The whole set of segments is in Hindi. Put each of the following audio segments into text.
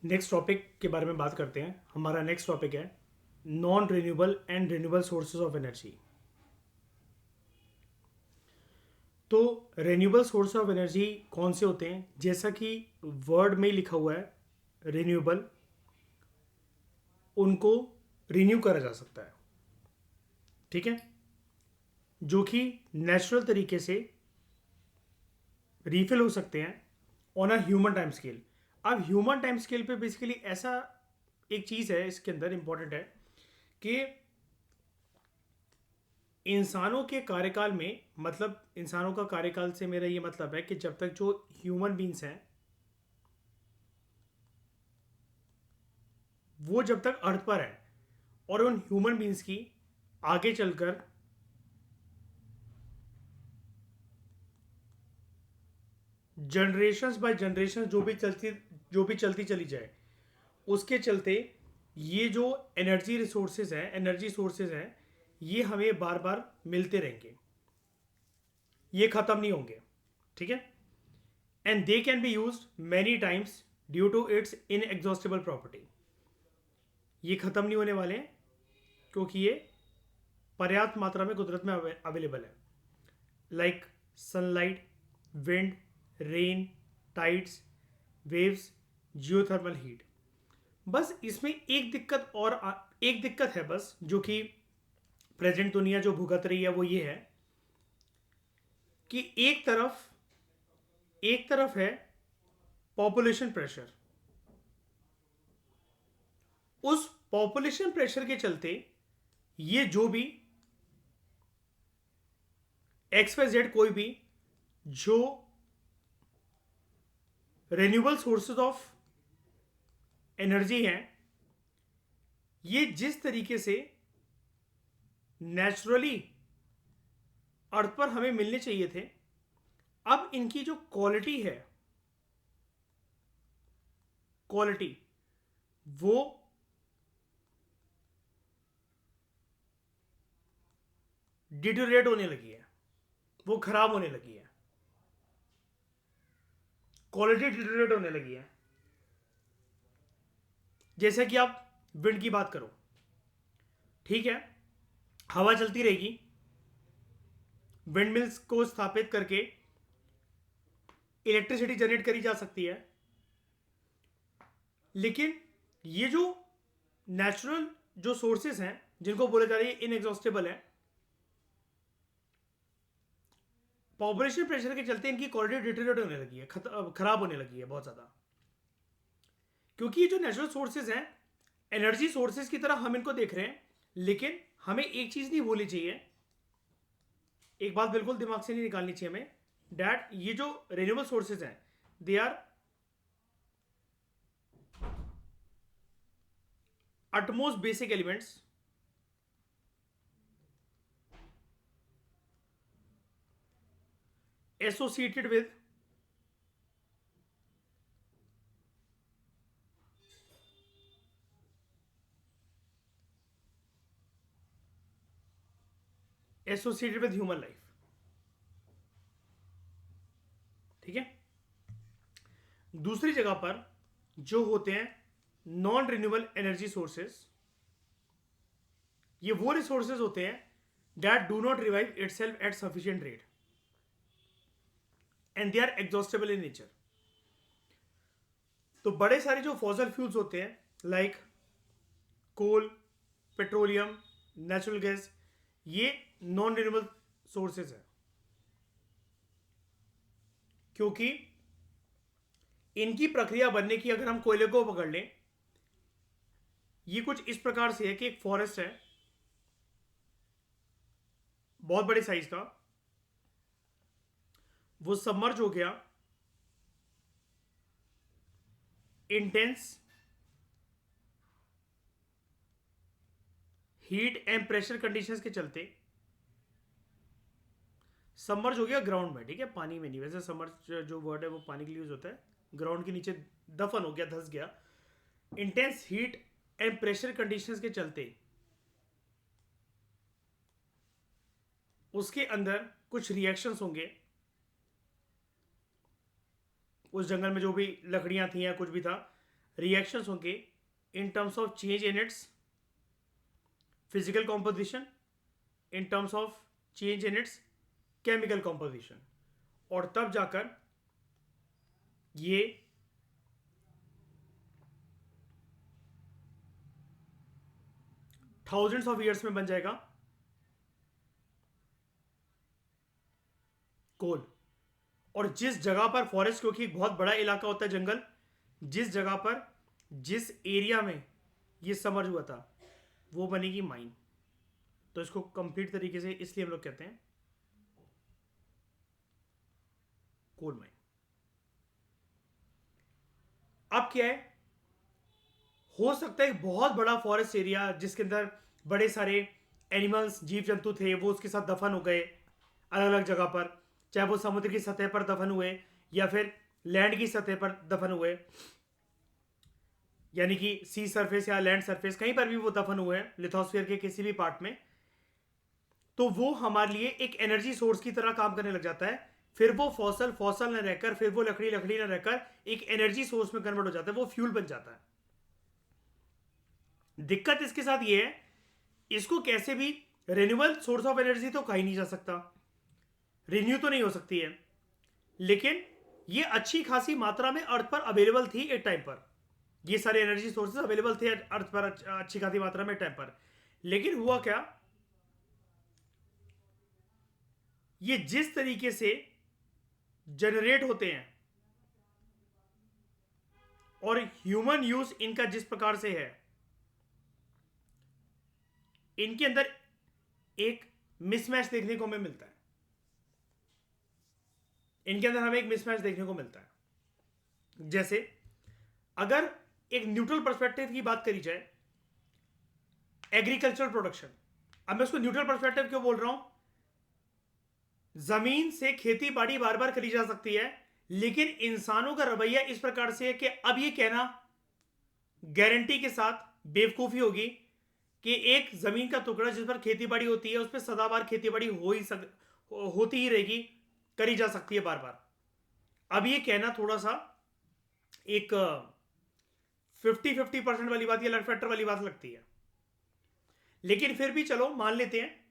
नेक्स्ट टॉपिक के बारे में बात करते हैं। हमारा नेक्स्ट टॉपिक है non renewable and renewable sources of energy. तो रिन्यूएबल सोर्स ऑफ एनर्जी कौन से होते हैं? जैसा कि वर्ड में ही लिखा हुआ है, रिन्यूएबल, उनको रिन्यू करा जा सकता है, ठीक है, जो कि नेचुरल तरीके से रिफिल हो सकते हैं on a human time scale. अब ह्यूमन टाइम स्केल पे बेसिकली ऐसा एक चीज़ है इसके अंदर इंपॉर्टेंट है कि इंसानों के कार्यकाल में, मतलब इंसानों का कार्यकाल से मेरा ये मतलब है कि जब तक जो ह्यूमन बींग्स हैं वो जब तक अर्थ पर है, और उन ह्यूमन बींग्स की आगे चलकर जनरेशन्स बाय जनरेशन जो भी चलती चली जाए, उसके चलते ये जो एनर्जी सोर्सेज हैं, ये हमें बार बार मिलते रहेंगे, ये खत्म नहीं होंगे, ठीक है। And they can be use many times due to its inexhaustible property. ये खत्म नहीं होने वाले हैं क्योंकि ये पर्याप्त मात्रा में कुदरत में अवेलेबल है, like sunlight, wind, rain, tides, waves, geothermal heat. बस इसमें एक दिक्कत है बस, जो कि प्रेजेंट दुनिया जो भुगत रही है वो ये है कि एक तरफ है पॉपुलेशन प्रेशर। उस पॉपुलेशन प्रेशर के चलते ये जो भी एक्स वाई जेड कोई भी जो रिन्यूएबल सोर्सेज ऑफ एनर्जी हैं, ये जिस तरीके से नेचुरली अर्थ पर हमें मिलने चाहिए थे, अब इनकी जो क्वालिटी वो डिटोरेट होने लगी है, वो खराब होने लगी है, क्वालिटी डिटोरेट होने लगी है। जैसे कि आप विंड की बात करो, ठीक है, हवा चलती रहेगी, विंड मिल्स को स्थापित करके इलेक्ट्रिसिटी जनरेट करी जा सकती है, लेकिन ये जो नेचुरल जो सोर्सेस हैं जिनको बोले जा रहे हैं इनएग्जॉस्टेबल है, पॉपुलेशन प्रेशर के चलते इनकी क्वालिटी डिटेरियोरेट होने लगी है, खराब होने लगी है बहुत ज़्यादा। क्योंकि ये जो नेचुरल सोर्सेज हैं, एनर्जी सोर्सेज की तरह हम इनको देख रहे हैं, लेकिन हमें एक चीज़ नहीं भूलनी चाहिए, एक बात बिल्कुल दिमाग से नहीं निकालनी चाहिए हमें, डैट ये जो रिन्यूएबल सोर्सेज हैं they are utmost basic elements associated with human life, ठीक है। दूसरी जगह पर जो होते हैं नॉन रिन्यूएबल एनर्जी सोर्सेज, ये वो रिसोर्सेज होते हैं that do not revive itself at sufficient rate and they are exhaustible in nature. तो बड़े सारे जो फॉसल फ्यूल्स होते हैं, like coal, petroleum, natural gas, ये नॉन रिन्यूएबल सोर्सेज है, क्योंकि इनकी प्रक्रिया बनने की, अगर हम कोयले को पकड़ लें, ये कुछ इस प्रकार से है कि एक फॉरेस्ट है बहुत बड़े साइज का, वो सबमर्ज हो गया intense heat and pressure conditions के चलते, सबमर्ज हो गया ग्राउंड में, ठीक है, पानी में नहीं, वैसे सबमर्ज जो वर्ड है वो पानी के लिए यूज होता है, ग्राउंड के नीचे दफन हो गया, धंस गया। Intense heat and pressure conditions के चलते उसके अंदर कुछ रिएक्शंस होंगे, उस जंगल में जो भी लकड़ियां थी या कुछ भी था, रिएक्शंस होंगे इन terms of change in its physical composition, in terms of change in its chemical composition, और तब जाकर ये थाउजेंड्स ऑफ ईयर्स में बन जाएगा कोल। और जिस जगह पर फॉरेस्ट, क्योंकि एक बहुत बड़ा इलाका होता है जंगल, जिस जगह पर, जिस एरिया में ये समर्ज हुआ था, वो बनेगी माइन। तो इसको कंप्लीट तरीके से इसलिए हम लोग कहते हैं कोल माइन। अब क्या है, हो सकता है बहुत बड़ा फॉरेस्ट एरिया जिसके अंदर बड़े सारे एनिमल्स, जीव जंतु थे, वो उसके साथ दफन हो गए अलग अलग जगह पर, चाहे वो समुद्र की सतह पर दफन हुए या फिर लैंड की सतह पर दफन हुए, यानी कि सी सरफेस या लैंड सरफेस, कहीं पर भी वो दफन हुए हैं लिथोस्फीयर के किसी भी पार्ट में, तो वो हमारे लिए एक एनर्जी सोर्स की तरह काम करने लग जाता है। फिर वो फॉसल न रहकर, फिर वो लकड़ी न रहकर एक एनर्जी सोर्स में कन्वर्ट हो जाता है, वो फ्यूल बन जाता है। दिक्कत इसके साथ ये है, इसको कैसे भी रिन्यूएबल सोर्स ऑफ एनर्जी तो कहा ही नहीं जा सकता, रिन्यू तो नहीं हो सकती है, लेकिन ये अच्छी खासी मात्रा में अर्थ पर अवेलेबल थी एक टाइम पर, ये सारे एनर्जी सोर्सेज अवेलेबल थे अर्थ पर अच्छी खासी मात्रा में टाइम पर। लेकिन हुआ क्या, ये जिस तरीके से जनरेट होते हैं और ह्यूमन यूज इनका जिस प्रकार से है, इनके अंदर एक मिसमैच देखने को हमें मिलता है, इनके अंदर हमें एक मिसमैच देखने को मिलता है। जैसे अगर एक न्यूट्रल पर्सपेक्टिव की बात करी जाए, एग्रीकल्चरल प्रोडक्शन, अब मैं उसको न्यूट्रल पर्सपेक्टिव क्यों बोल रहा हूं, जमीन से खेती बाड़ी बार बार करी जा सकती है, लेकिन इंसानों का रवैया इस प्रकार से है कि अब ये कहना गारंटी के साथ बेवकूफी होगी कि एक जमीन का टुकड़ा जिस पर खेती बाड़ी होती है, उस पर सदाबहार खेती बाड़ी होती ही रहेगी, करी जा सकती है बार बार। अब ये कहना थोड़ा सा एक 50-50% वाली बात या लट फैक्टर वाली बात लगती है, लेकिन फिर भी चलो मान लेते हैं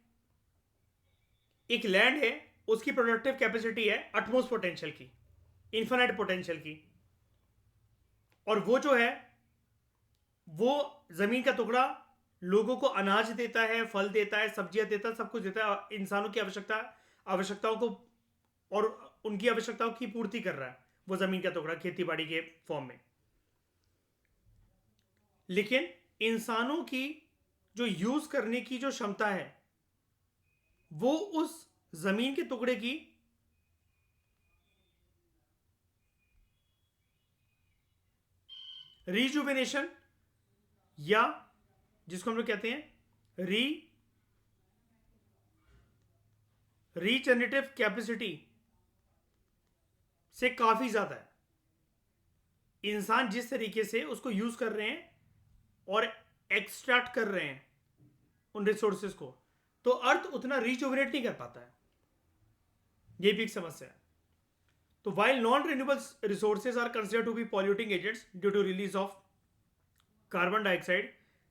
एक लैंड है, उसकी प्रोडक्टिव कैपेसिटी है अटमोस्ट पोटेंशियल की, इन्फिनिट पोटेंशियल की, और वो जो है वो जमीन का टुकड़ा लोगों को अनाज देता है, फल देता है, सब्जियां देता है, सब कुछ देता है, इंसानों की आवश्यकताओं को और उनकी आवश्यकताओं की पूर्ति कर रहा है वो जमीन का टुकड़ा खेती बाड़ी के फॉर्म में। लेकिन इंसानों की जो यूज करने की जो क्षमता है, वो उस जमीन के टुकड़े की रिजुवेनेशन, या जिसको हम लोग कहते हैं रीजनरेटिव कैपेसिटी से काफी ज्यादा है। इंसान जिस तरीके से उसको यूज कर रहे हैं और एक्सट्रैक्ट कर रहे हैं उन रिसोर्सेज को, तो अर्थ उतना रिजुवेनेट नहीं कर पाता है, ये भी एक समस्या है। तो while non-renewable resources are considered to be polluting agents due to release of carbon dioxide,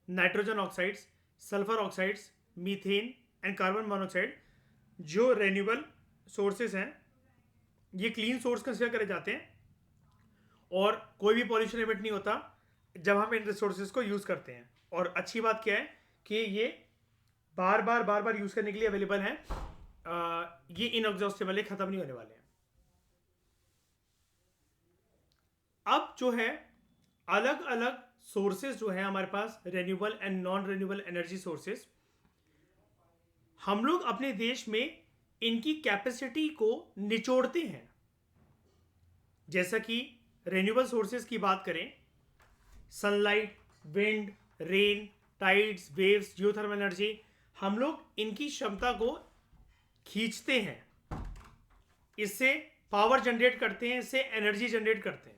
nitrogen oxides, sulfur oxides, methane and carbon monoxide, जो renewable sources हैं ये clean source consider करे जाते हैं और कोई भी pollution emit नहीं होता जब हम इन resources को use करते हैं। और अच्छी बात क्या है कि ये बार बार यूज करने के लिए अवेलेबल हैं, ये इनएग्जॉस्टेबल है, खत्म नहीं होने वाले हैं। अब जो है अलग अलग सोर्सेज जो है हमारे पास, renewable and non renewable energy sources, हम लोग अपने देश में इनकी कैपेसिटी को निचोड़ते हैं। जैसा कि रेन्यूएबल सोर्सेज की बात करें, sunlight, wind, rain, tides, waves, geothermal energy, हम लोग इनकी क्षमता को खींचते हैं, इससे पावर जनरेट करते हैं, इससे एनर्जी जनरेट करते हैं,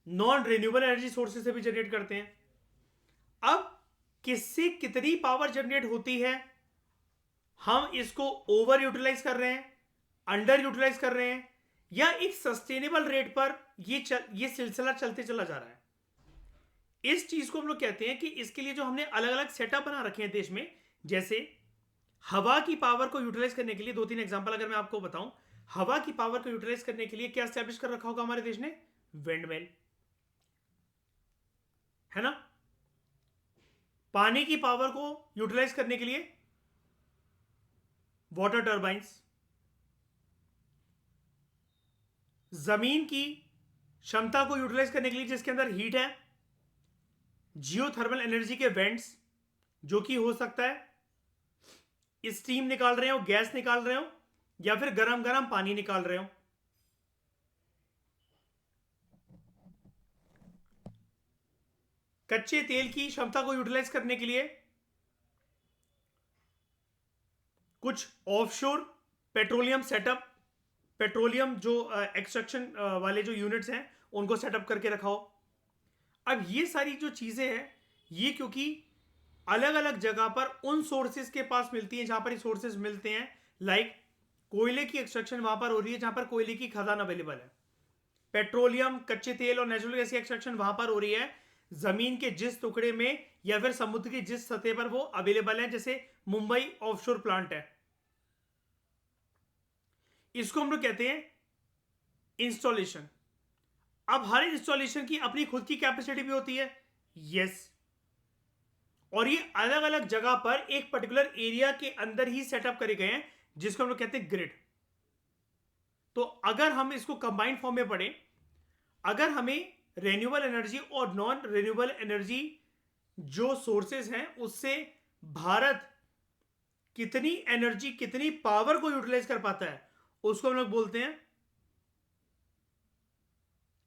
नॉन रिन्यूएबल एनर्जी सोर्सेज से भी जनरेट करते हैं। अब किससे कितनी पावर जनरेट होती है, हम इसको ओवर यूटिलाइज कर रहे हैं, अंडर यूटिलाइज कर रहे हैं, या एक सस्टेनेबल रेट पर ये सिलसिला चलते चला जा रहा है। इस चीज को हम लोग कहते हैं कि इसके लिए जो हमने अलग अलग सेटअप बना रखे हैं देश में, जैसे हवा की पावर को यूटिलाइज करने के लिए दो तीन एग्जांपल अगर मैं आपको बताऊं, हवा की पावर को यूटिलाइज करने के लिए क्या स्टैब्लिश कर रखा होगा हमारे देश ने? विंडमिल, है ना। पानी की पावर को यूटिलाइज करने के लिए वाटर टर्बाइंस, जमीन की क्षमता को यूटिलाइज करने के लिए जिसके अंदर हीट है, जियोथर्मल एनर्जी के वेंट्स, जो कि हो सकता है स्टीम निकाल रहे हो, गैस निकाल रहे हो, या फिर गरम गरम पानी निकाल रहे हो। कच्चे तेल की क्षमता को यूटिलाइज करने के लिए कुछ ऑफशोर पेट्रोलियम सेटअप, पेट्रोलियम जो एक्सट्रैक्शन वाले जो यूनिट्स हैं उनको सेटअप करके रखा हो। अब ये सारी जो चीजें हैं, ये क्योंकि अलग अलग जगह पर उन सोर्सेज के पास मिलती हैं जहां पर ये सोर्सेज मिलते हैं, लाइक कोयले की एक्सट्रैक्शन वहां पर हो रही है जहां पर कोयले की खदान अवेलेबल है, पेट्रोलियम, कच्चे तेल और नेचुरल गैस की एक्सट्रैक्शन वहां पर हो रही है जमीन के जिस टुकड़े में या फिर समुद्र की जिस सतह पर वो अवेलेबल है, जैसे मुंबई ऑफशोर प्लांट है। इसको हम लोग कहते हैं इंस्टॉलेशन। अब हर इंस्टॉलेशन की अपनी खुद की कैपेसिटी भी होती है, यस, और ये अलग अलग जगह पर एक पर्टिकुलर एरिया के अंदर ही सेटअप करे गए हैं जिसको हम लोग कहते हैं ग्रिड। तो अगर हम इसको कंबाइंड फॉर्म में पढ़ें, अगर हमें रेन्यूएबल एनर्जी और नॉन रेन्यूएबल एनर्जी जो सोर्सेज हैं उससे भारत कितनी एनर्जी, कितनी पावर को यूटिलाइज कर पाता है, उसको हम लोग बोलते हैं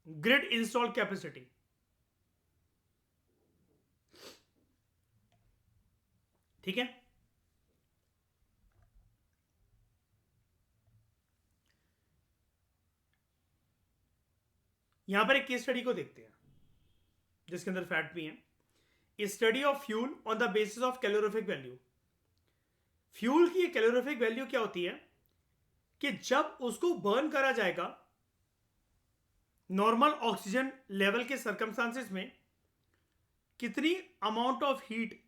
ग्रिड इंस्टॉल कैपेसिटी। ठीक है। यहां पर एक केस स्टडी को देखते हैं जिसके अंदर फैक्ट भी है। Study of fuel on the basis of calorific value. Fuel की कैलोरीफिक वैल्यू क्या होती है कि जब उसको बर्न करा जाएगा नॉर्मल ऑक्सीजन लेवल के सर्कमस्टांसेस में, कितनी अमाउंट ऑफ हीट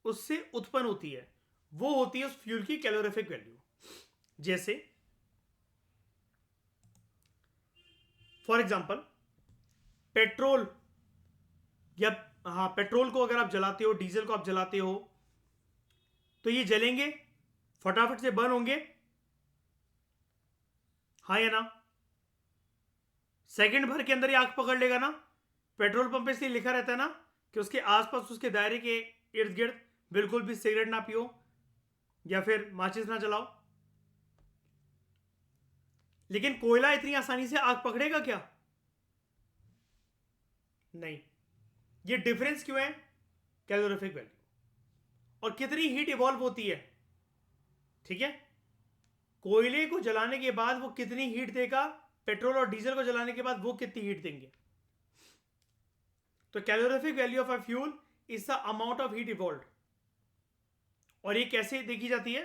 उससे उत्पन्न होती है, वो होती है उस फ्यूल की कैलोरीफिक वैल्यू। जैसे फॉर एग्जांपल पेट्रोल, या हाँ, पेट्रोल को अगर आप जलाते हो, डीजल को आप जलाते हो, तो ये जलेंगे, फटाफट से बर्न होंगे, हाँ या ना? सेकंड भर के अंदर ही आग पकड़ लेगा ना। पेट्रोल पंप पे इसलिए लिखा रहता है ना कि उसके आसपास, उसके दायरे के इर्द गिर्द बिल्कुल भी सिगरेट ना पियो या फिर माचिस ना जलाओ। लेकिन कोयला इतनी आसानी से आग पकड़ेगा क्या? नहीं। ये डिफरेंस क्यों है? कैलोरीफिक वैल्यू और कितनी हीट इवॉल्व होती है। ठीक है, कोयले को जलाने के बाद वो कितनी हीट देगा, पेट्रोल और डीजल को जलाने के बाद वो कितनी हीट देंगे। तो calorific value of a fuel is the amount of heat evolve, और ये कैसे देखी जाती है?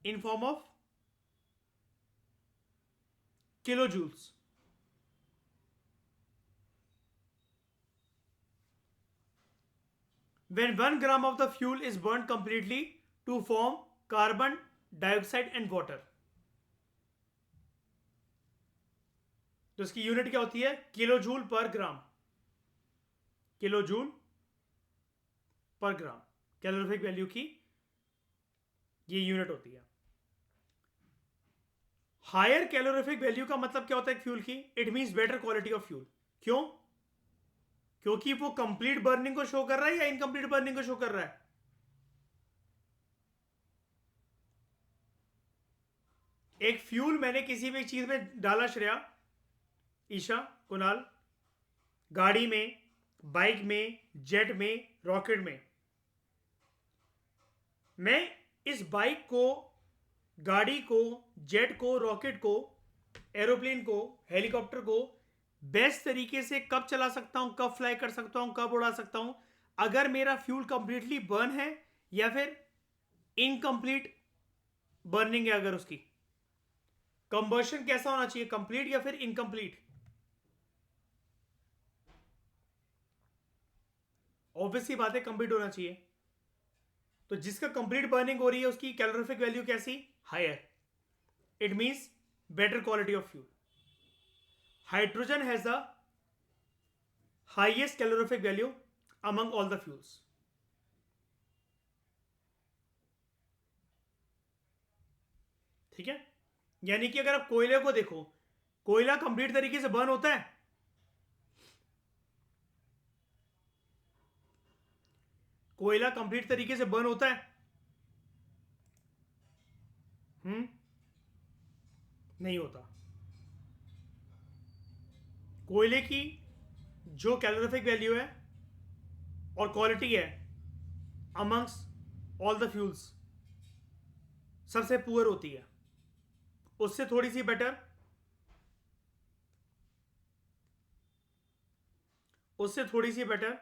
In form of kilo joules. When 1 gram of the fuel is burned completely to form carbon dioxide and water, तो इसकी यूनिट क्या होती है? किलो जूल पर ग्राम, किलो जूल पर ग्राम कैलोरीफिक वैल्यू की ये यूनिट होती है। हायर कैलोरीफिक वैल्यू का मतलब क्या होता है फ्यूल की? It means better quality of fuel. क्यों? क्योंकि वो कंप्लीट बर्निंग को शो कर रहा है या इनकंप्लीट बर्निंग को शो कर रहा है? एक फ्यूल मैंने किसी भी चीज में डाला, श्रेया, ईशा, कुणाल, गाड़ी में, बाइक में, जेट में, रॉकेट में, मैं इस बाइक को, गाड़ी को, जेट को, रॉकेट को, एरोप्लेन को, हेलीकॉप्टर को बेस्ट तरीके से कब चला सकता हूं, कब फ्लाई कर सकता हूं, कब उड़ा सकता हूं? अगर मेरा फ्यूल कंप्लीटली बर्न है या फिर इनकंप्लीट बर्निंग है अगर उसकी। कंबर्शन कैसा होना चाहिए, कंप्लीट या फिर इनकम्प्लीट? ऑब्वियसली बात है कंप्लीट होना चाहिए। तो जिसका कंप्लीट बर्निंग हो रही है उसकी कैलोरीफिक वैल्यू कैसी? Higher. It means better quality of fuel. Hydrogen has the highest calorific value among all the fuels. ठीक है, यानी कि अगर आप कोयले को देखो, कोयला कंप्लीट तरीके से बर्न होता है? कोयला कंप्लीट तरीके से बर्न होता है? नहीं होता। कोयले की जो कैलोरीफिक वैल्यू है और क्वालिटी है अमंग्स ऑल द फ्यूल्स सबसे पुअर होती है। उससे थोड़ी सी बेटर, उससे थोड़ी सी बेटर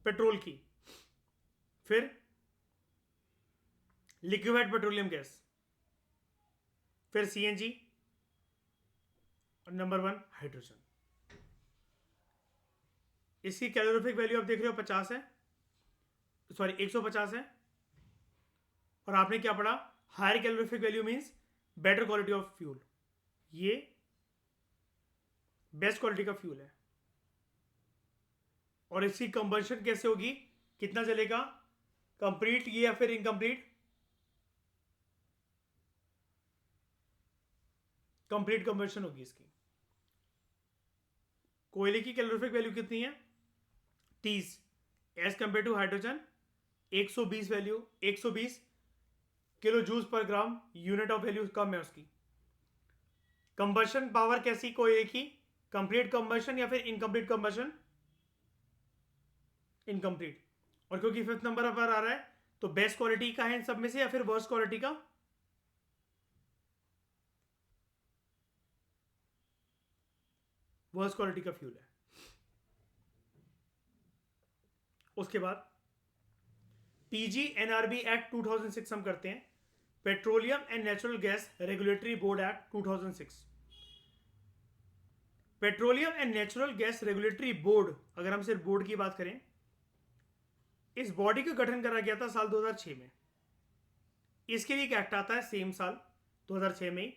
पेट्रोल की, फिर लिक्विफाइड पेट्रोलियम गैस, फिर सीएनजी, और नंबर 1 हाइड्रोजन। इसकी कैलोरीफिक वैल्यू आप देख रहे हो 50 है, सॉरी 150 है। और आपने क्या पढ़ा? Higher calorific value means better quality of fuel. ये बेस्ट क्वालिटी का फ्यूल है। और इसकी कंबंशन कैसे होगी, कितना चलेगा, कंप्लीट ये या फिर इनकम्प्लीट? कंप्लीट कंबंशन होगी इसकी। कोयले की कैलोरीफिक वैल्यू कितनी है? 30 as compare to hydrogen 120 value, 120 kilo जूस per gram, unit of value कम है उसकी। कंबंशन पावर कैसी कोयले की, कंप्लीट कंबंशन या फिर इनकम्प्लीट कंबंशन? इनकम्प्लीट। और क्योंकि 5th नंबर पर आ रहा है तो बेस्ट क्वालिटी का है इन सब में से या फिर वर्स्ट क्वालिटी का? वर्स्ट क्वालिटी का फ्यूल है। उसके बाद पीजीएनआरबी एक्ट 2006 हम करते हैं, petroleum and natural gas regulatory board act 2006। Petroleum and natural gas regulatory board, अगर हम सिर्फ बोर्ड की बात करें, इस बॉडी का गठन करा गया था साल 2006 में। इसके लिए एक एक्ट आता है सेम साल 2006 में,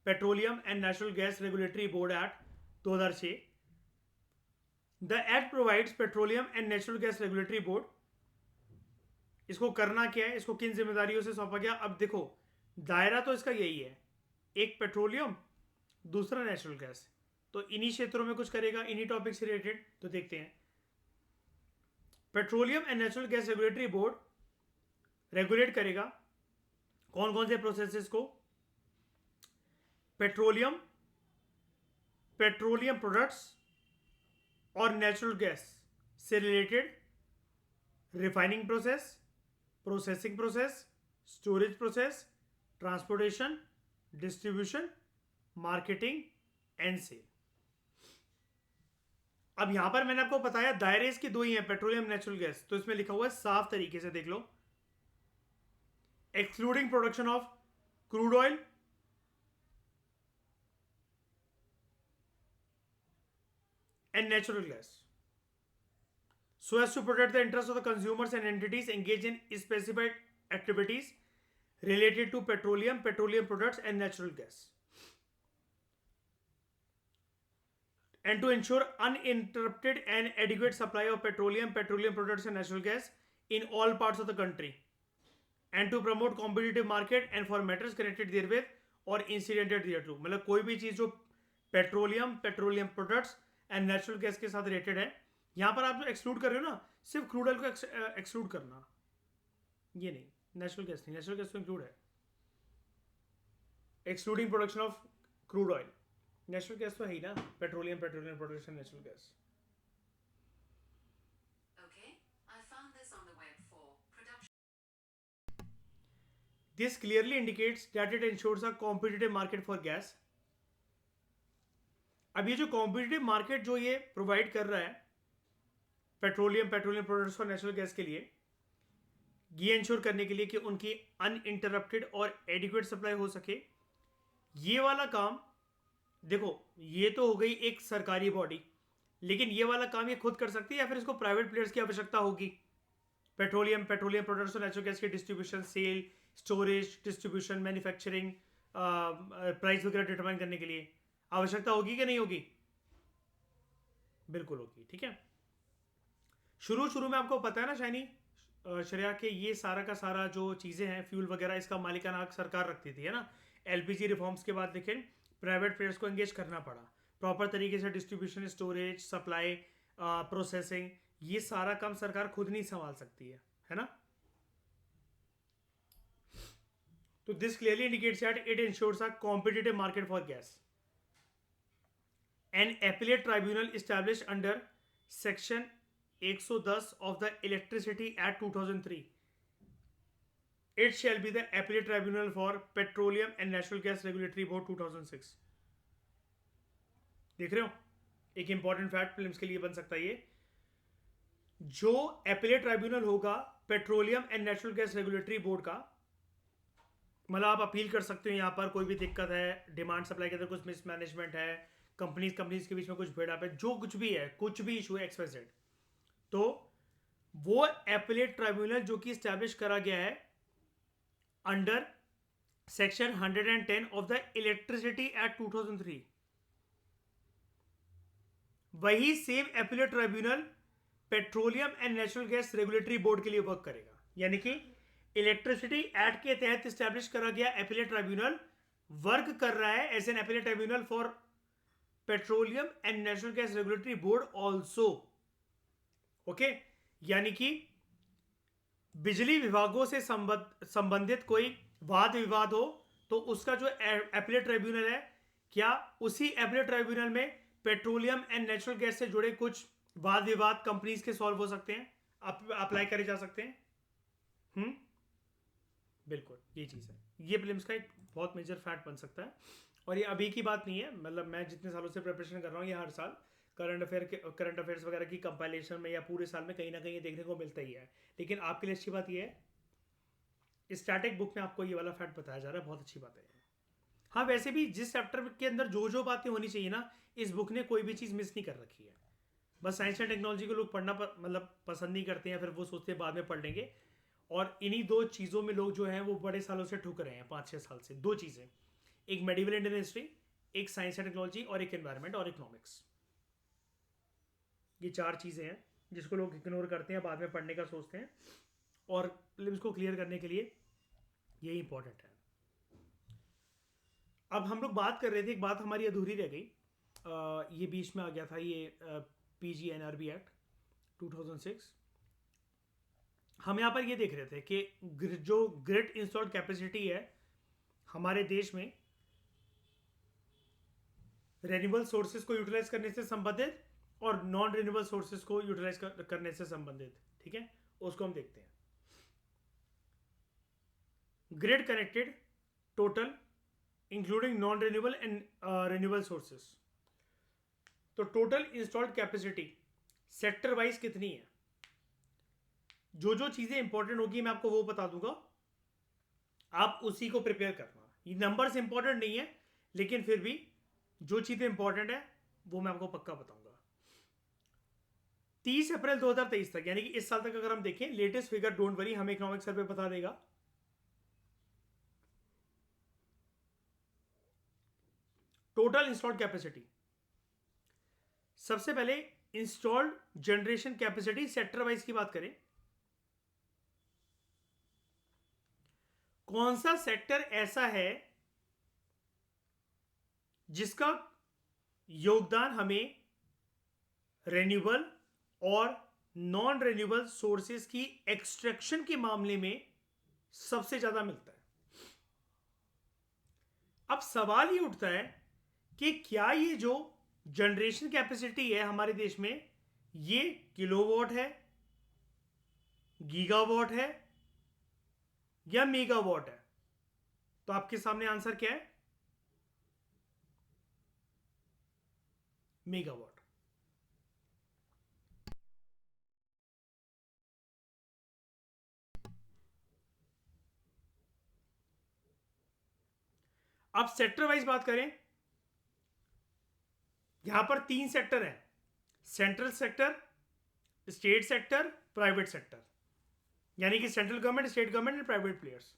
petroleum and natural gas regulatory board act 2006। The act provides petroleum and natural gas regulatory board. इसको करना क्या है, इसको किन जिम्मेदारियों से सौंपा गया? अब देखो दायरा तो इसका यही है, एक पेट्रोलियम, दूसरा नेचुरल गैस। तो इन्हीं क्षेत्रों में कुछ करेगा, इन्हीं टॉपिक से रिलेटेड। तो देखते हैं, petroleum and natural gas regulatory board regulate करेगा कौन कौन से प्रोसेसेस को? पेट्रोलियम, पेट्रोलियम प्रोडक्ट्स और नेचुरल गैस से related refining process, processing process, storage process, transportation, distribution, marketing and sale. अब यहां पर मैंने आपको बताया दायरे इसके दो ही हैं, पेट्रोलियम, नेचुरल गैस। तो इसमें लिखा हुआ है साफ तरीके से, देख लो, excluding production of crude oil and natural gas so as to protect the interests of the consumers and entities engaged in specified activities related to petroleum, petroleum products and natural gas, and to ensure uninterrupted and adequate supply of petroleum, petroleum products and natural gas in all parts of the country, and to promote competitive market and for matters connected therewith or incidental thereto। मतलब कोई भी चीज जो petroleum, petroleum products and natural gas के साथ रिलेटेड है। यहां पर आप जो एक्सक्लूड कर रहे हो ना, सिर्फ क्रूड ऑयल को एक्सक्लूड करना, ये नहीं, नेचुरल गैस नहीं, नेचुरल गैस तो इंक्लूड है। Excluding production of crude oil, natural gas तो है ही ना, petroleum, petroleum production, natural gas. This clearly indicates that it ensures a competitive market for gas। अब ये जो कॉम्पिटिटिव मार्केट जो ये प्रोवाइड कर रहा है पेट्रोलियम, पेट्रोलियम प्रोडक्ट्स और नेचुरल गैस के लिए, ये इंश्योर करने के लिए कि उनकी अनइंटरप्टेड और एडिक्वेट सप्लाई हो सके। ये वाला काम, देखो ये तो हो गई एक सरकारी बॉडी, लेकिन ये वाला काम ये खुद कर सकती है या फिर इसको प्राइवेट प्लेयर्स की आवश्यकता होगी। पेट्रोलियम प्रोडक्ट्स और नेचुरल गैस की distribution, sale, storage, distribution, manufacturing, price वगैरह डिटरमाइन करने के लिए आवश्यकता होगी कि नहीं होगी? बिल्कुल होगी। ठीक है, शुरू शुरू में आपको पता है ना शाइनी, श्रेया, के ये सारा का सारा जो चीज़ें हैं फ्यूल वगैरह, इसका मालिकाना हक सरकार रखती थी, है ना। एलपीजी रिफॉर्म्स के बाद देखें प्राइवेट प्लेयर्स को एंगेज करना पड़ा प्रॉपर तरीके से, डिस्ट्रीब्यूशन, स्टोरेज, सप्लाई, प्रोसेसिंग, ये सारा काम सरकार खुद नहीं संभाल सकती है ना। तो this clearly indicates that it ensures a competitive market for gas. An appellate tribunal established under section 110 of the Electricity Act 2003, it shall be the appellate tribunal for Petroleum and Natural Gas Regulatory Board 2006। देख रहे हो, एक इंपॉर्टेंट फैक्ट फिल्म्स के लिए बन सकता है ये। जो एपिलेट ट्राइब्यूनल होगा petroleum and natural gas regulatory board का, मतलब आप अपील कर सकते हो यहाँ पर, कोई भी दिक्कत है, डिमांड सप्लाई के अंदर कुछ मिसमैनेजमेंट है, कंपनीज के बीच में कुछ भेड़ा पे, जो कुछ भी है, कुछ भी इशू है XYZ, तो वो एपिलेट ट्राइब्यूनल जो कि स्टैब्लिश करा गया है under section 110 of the electricity act 2003, वही same appellate tribunal petroleum and natural gas regulatory board के लिए वर्क करेगा। यानी कि इलेक्ट्रिसिटी एक्ट के तहत स्टैब्लिश करा गया एपिलेट ट्राइब्यूनल वर्क कर रहा है as an appellate tribunal for petroleum and natural gas regulatory board also. Okay, यानी कि बिजली विभागों से संबंधित कोई वाद विवाद हो तो उसका जो एपिलेट ट्राइब्यूनल है, क्या उसी एपिलेट ट्राइब्यूनल में पेट्रोलियम एंड नेचुरल गैस से जुड़े कुछ वाद विवाद कंपनीज के सॉल्व हो सकते हैं, अप्लाई करे जा सकते हैं। बिल्कुल ये चीज़ है, ये फिल्म्स का एक बहुत मेजर फैक्ट बन सकता है। और ये अभी की बात नहीं है, मतलब मैं जितने सालों से प्रिपरेशन कर रहा हूँ, ये हर साल करंट अफेयर्स वगैरह की कंपाइलेशन में या पूरे साल में कहीं ना कहीं देखने को मिलता ही है। लेकिन आपके लिए अच्छी बात ये है, स्टैटिक बुक में आपको ये वाला फैक्ट बताया जा रहा है, बहुत अच्छी बात है। हाँ, वैसे भी जिस चैप्टर के अंदर जो जो बातें होनी चाहिए ना, इस बुक ने कोई भी चीज़ मिस नहीं कर रखी है। बस साइंस एंड टेक्नोलॉजी को लोग पढ़ना मतलब पसंद नहीं करते हैं, फिर वो सोचते हैं बाद में पढ़ लेंगे। और इन्हीं दो चीज़ों में लोग जो हैं वो बड़े सालों से ठुक रहे हैं, 5-6 साल से। दो चीज़ें, एक मेडिवल इंडियन हिस्ट्री, एक साइंस एंड टेक्नोलॉजी, और एक एनवायरनमेंट और इकोनॉमिक्स। ये 4 चीज़ें हैं जिसको लोग इग्नोर करते हैं, बाद में पढ़ने का सोचते हैं, और प्रीलिम्स को क्लियर करने के लिए यही इंपॉर्टेंट है। अब हम लोग बात कर रहे थे, एक बात हमारी अधूरी रह गई, ये बीच में आ गया था, ये PGNRB एक्ट 2006। हम यहाँ पर ये देख रहे थे कि जो ग्रिड इंस्टॉल्ड कैपेसिटी है हमारे देश में रेन्यूएबल सोर्सेज को यूटिलाइज करने से संबंधित और नॉन रेन्यूएबल सोर्सेज को यूटिलाइज करने से संबंधित, ठीक है, उसको हम देखते हैं। Grid connected total including non renewable and renewable sources. तो total installed capacity sector wise कितनी है, जो जो चीजें इंपॉर्टेंट होगी मैं आपको वो बता दूंगा, आप उसी को प्रिपेयर करना। ये नंबर्स इंपॉर्टेंट नहीं है, लेकिन फिर भी जो चीजें इंपॉर्टेंट है वो मैं आपको पक्का बताऊंगा। 30 अप्रैल 2023 तक, यानी कि इस साल तक अगर हम देखें, लेटेस्ट फिगर डोंट वरी, हमें इकोनॉमिक सर्वे बता देगा। टोटल इंस्टॉल्ड कैपेसिटी, सबसे पहले installed generation capacity sector wise की बात करें, कौन सा सेक्टर ऐसा है जिसका योगदान हमें रेन्यूएबल और नॉन रेन्यूएबल सोर्सेज की एक्सट्रैक्शन के मामले में सबसे ज्यादा मिलता है। अब सवाल ये उठता है कि क्या ये जो जनरेशन कैपेसिटी है हमारे देश में, ये किलोवाट है, गीगावाट है, या मेगावाट है? तो आपके सामने आंसर क्या है? मेगावाट। अब सेक्टर वाइज बात करें, यहां पर 3 सेक्टर हैं, central sector, state sector, private sector, यानी कि central government, state government and private players.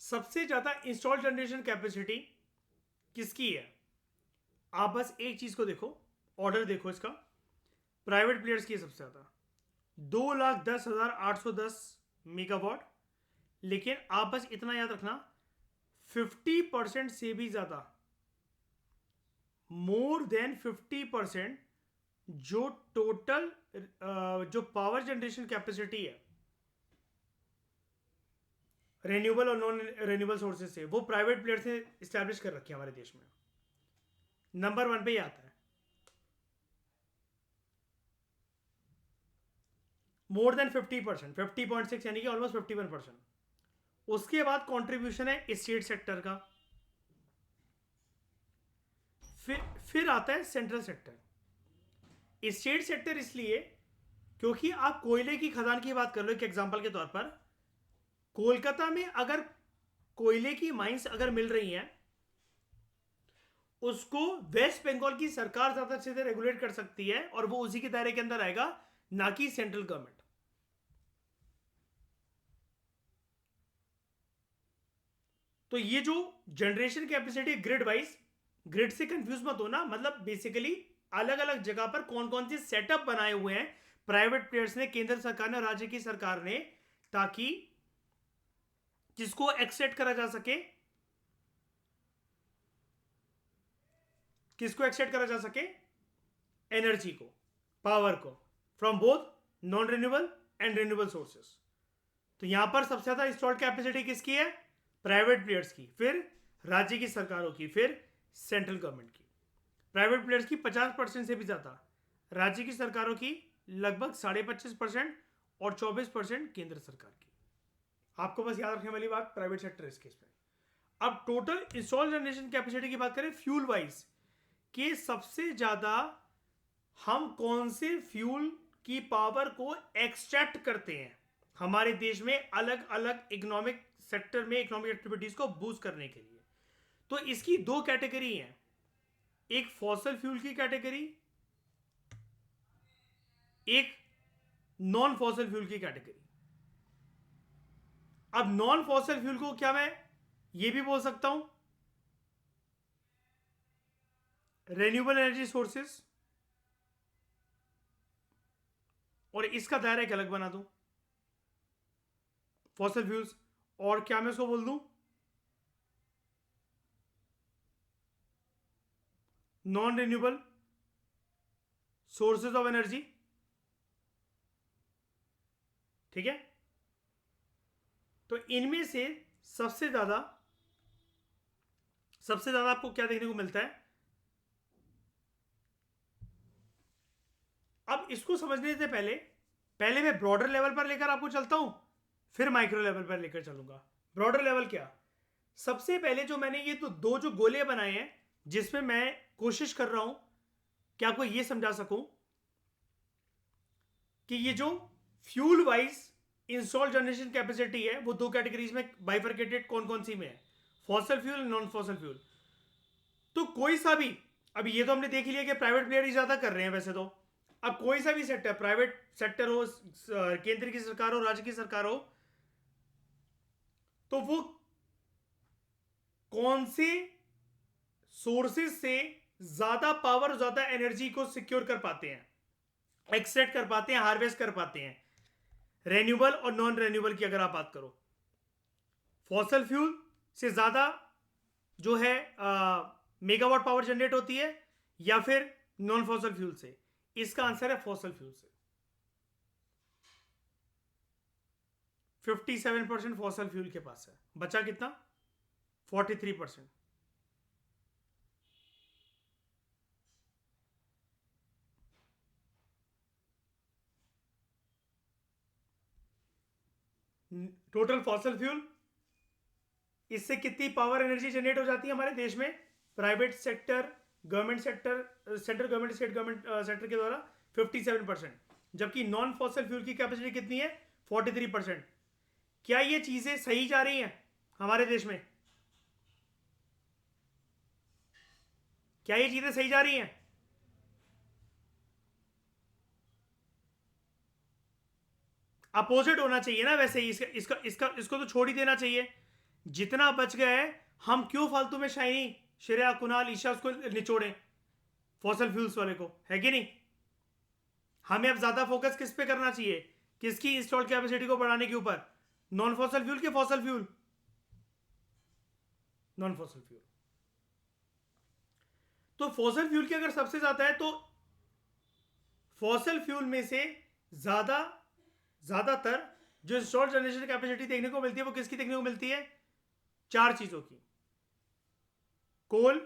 सबसे ज्यादा इंस्टॉल जनरेशन कैपेसिटी किसकी है? आप बस एक चीज को देखो, ऑर्डर देखो इसका, प्राइवेट प्लेयर्स की है सबसे ज्यादा, 2,10,810 मेगावाट। लेकिन आप बस इतना याद रखना, 50% से भी ज्यादा, मोर देन 50% जो टोटल जो पावर जनरेशन कैपेसिटी है रेन्यूएबल और नॉन रेन्यूएबल सोर्सेज से, वो प्राइवेट प्लेयर्स ने स्टैब्लिश कर रखी है हमारे देश में। नंबर 1 पे ही आता है, मोर देन 50%, 50.6 यानी कि ऑलमोस्ट 51%। उसके बाद कंट्रीब्यूशन है स्टेट सेक्टर का, फिर आता है सेंट्रल सेक्टर। स्टेट सेक्टर इसलिए क्योंकि आप कोयले की खदान की बात कर लो एक एग्जांपल के तौर पर, कोलकाता में अगर कोयले की माइंस अगर मिल रही हैं, उसको वेस्ट बंगाल की सरकार ज्यादा अच्छे से रेगुलेट कर सकती है और वो उसी के दायरे के अंदर आएगा, ना कि सेंट्रल गवर्नमेंट। तो ये जो generation capacity grid wise, grid से कंफ्यूज मत होना, मतलब बेसिकली अलग अलग जगह पर कौन कौन से सेटअप बनाए हुए हैं प्राइवेट प्लेयर्स ने, केंद्र सरकार ने, राज्य की सरकार ने, ताकि जिसको एक्सेप्ट करा जा सके, किसको एक्सेप्ट करा जा सके, एनर्जी को, पावर को, from both non renewable and renewable sources. तो यहां पर सबसे ज्यादा इंस्टॉल्ड कैपेसिटी किसकी है? प्राइवेट प्लेयर्स की, फिर राज्य की सरकारों की, फिर सेंट्रल गवर्नमेंट की। प्राइवेट प्लेयर्स की 50% से भी ज्यादा, राज्य की सरकारों की लगभग 25.5% और 24% केंद्र सरकार की। आपको बस याद रखने वाली बात प्राइवेट सेक्टर इस केस में। अब टोटल इंस्टॉल जनरेशन कैपेसिटी की बात करें फ्यूल वाइज, कि सबसे ज्यादा हम कौन से फ्यूल की पावर को एक्सट्रैक्ट करते हैं हमारे देश में अलग अलग इकोनॉमिक सेक्टर में, इकोनॉमिक एक्टिविटीज को बूस्ट करने के लिए। तो इसकी 2 कैटेगरी हैं, एक फॉसल फ्यूल की कैटेगरी, एक नॉन फॉसल फ्यूल की कैटेगरी। अब नॉन फॉसल फ्यूल को क्या मैं ये भी बोल सकता हूं रेन्यूएबल एनर्जी सोर्सेस, और इसका दायरा एक अलग बना दूं फॉसल फ्यूल्स, और क्या मैं उसको बोल दूं non renewable sources of energy. ठीक है, तो इनमें से सबसे ज्यादा आपको क्या देखने को मिलता है? अब इसको समझने से पहले मैं ब्रॉडर लेवल पर लेकर आपको चलता हूं, फिर माइक्रो लेवल पर लेकर चलूंगा। ब्रॉडर लेवल क्या? सबसे पहले जो मैंने ये तो 2 जो गोले बनाए हैं, जिसमें मैं कोशिश कर रहा हूं कि आपको ये समझा सकूं कि ये जो fuel wise install generation capacity है वो 2 कैटेगरीज में बाइफर्केटेड कौन कौन सी में है, fossil fuel, non fossil fuel. तो कोई सा भी, अभी ये तो हमने देख लिया कि प्राइवेट प्लेयर ही ज्यादा कर रहे हैं वैसे तो, अब कोई सा भी सेक्टर, प्राइवेट सेक्टर हो, केंद्र की सरकार हो, राज्य की सरकार हो, तो वो कौन से सोर्सेज से ज्यादा पावर, ज्यादा एनर्जी को सिक्योर कर पाते हैं, एक्सट्रैक्ट कर पाते हैं, हार्वेस्ट कर पाते हैं, रेन्यूएबल और नॉन रेन्यूएबल की अगर आप बात करो, फॉसल फ्यूल से ज्यादा जो है मेगावाट पावर जनरेट होती है, या फिर नॉन फॉसल फ्यूल से? इसका आंसर है फॉसल फ्यूल से। 57% फॉसल फ्यूल के पास है, बचा कितना? 43%। टोटल फॉसल फ्यूल, इससे कितनी पावर एनर्जी जनरेट हो जाती है हमारे देश में private sector, government sector, central government, state government sector के द्वारा? 57%। जबकि नॉन फॉसल फ्यूल की कैपेसिटी कितनी है? 43%। क्या ये चीजें सही जा रही हैं? हमारे देश में? क्या ये चीजें सही जा रही हैं? अपोजिट होना चाहिए ना वैसे ही। इसका इसका इसका इसको तो छोड़ ही देना चाहिए। जितना बच गया है, हम क्यों फालतू में शाइनी, श्रेया, कुणाल, ईशा उसको निचोड़े फॉसल फ्यूल्स वाले को, है कि नहीं? हमें अब ज्यादा फोकस किस पे करना चाहिए? किसकी इंस्टॉल कैपेसिटी को बढ़ाने के ऊपर? नॉन फॉसल फ्यूल के fossil fuel? Non fossil fuel. तो फॉसल फ्यूल की अगर सबसे ज्यादा है तो फॉसल फ्यूल में से ज्यादा ज्यादातर जो इंस्टॉल जनरेशन कैपेसिटी देखने को मिलती है वो किसकी देखने को मिलती है? चार चीजों की: कोल,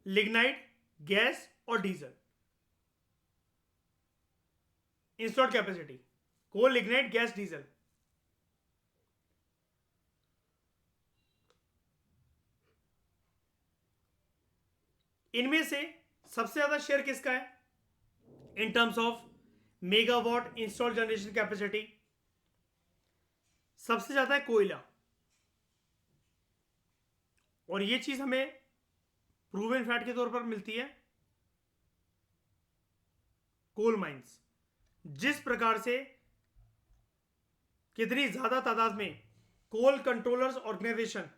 लिग्नाइट, गैस और डीजल। इंस्टॉल्ड कैपेसिटी कोल, लिग्नाइट, गैस, डीजल। इनमें से सबसे ज्यादा शेयर किसका है इन terms of megawatt install generation capacity? सबसे ज्यादा है कोयला। और ये चीज हमें प्रूवन फैक्ट के तौर पर मिलती है कोल माइंस। जिस प्रकार से कितनी ज्यादा तादाद में coal controllers organization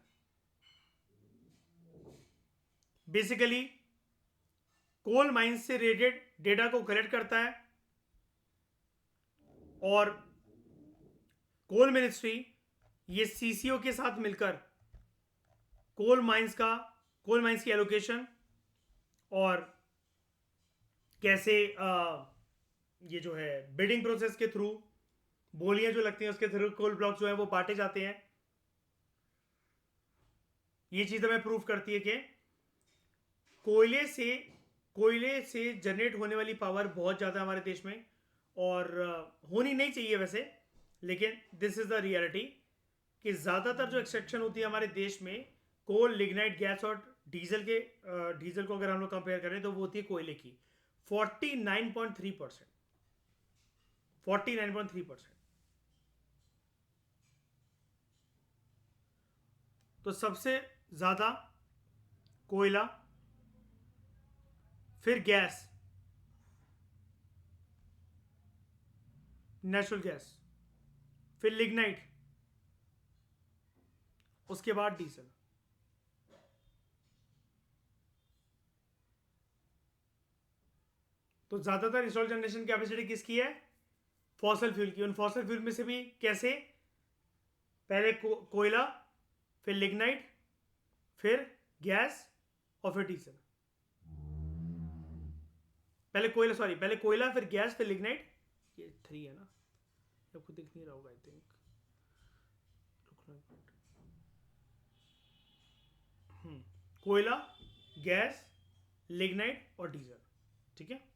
basically coal mines से रिलेटेड डेटा को कलेक्ट करता है, और कोल मिनिस्ट्री ये सीसीओ के साथ मिलकर कोल माइंस की एलोकेशन और कैसे ये जो है बिडिंग प्रोसेस के थ्रू बोलियां जो लगती हैं उसके थ्रू कोल ब्लॉक जो है वो बांटे जाते हैं। ये चीज हमें प्रूफ करती है कि कोयले से कोयले से जनरेट होने वाली पावर बहुत ज़्यादा हमारे देश में, और होनी नहीं चाहिए वैसे, लेकिन दिस इज़ द रियलिटी कि ज़्यादातर जो एक्सट्रैक्शन होती है हमारे देश में कोल, लिग्नाइट, गैस और डीजल को अगर हम लोग कंपेयर करें तो वो होती है कोयले की 49.3%। 49.3%। तो सबसे ज़्यादा कोयला, फिर गैस, नेचुरल गैस, फिर लिग्नाइट, उसके बाद डीजल। तो ज्यादातर इंस्टॉल जनरेशन कैपेसिटी किसकी है? फॉसल फ्यूल की। उन फॉसल फ्यूल में से भी कैसे? पहले कोयला, फिर लिग्नाइट, फिर गैस और फिर डीजल। पहले कोयला फिर गैस फिर लिग्नाइट। ये 3 है ना, आपको दिख नहीं रहा होगा आई थिंक। कोयला, गैस, लिग्नाइट और डीजल। ठीक है।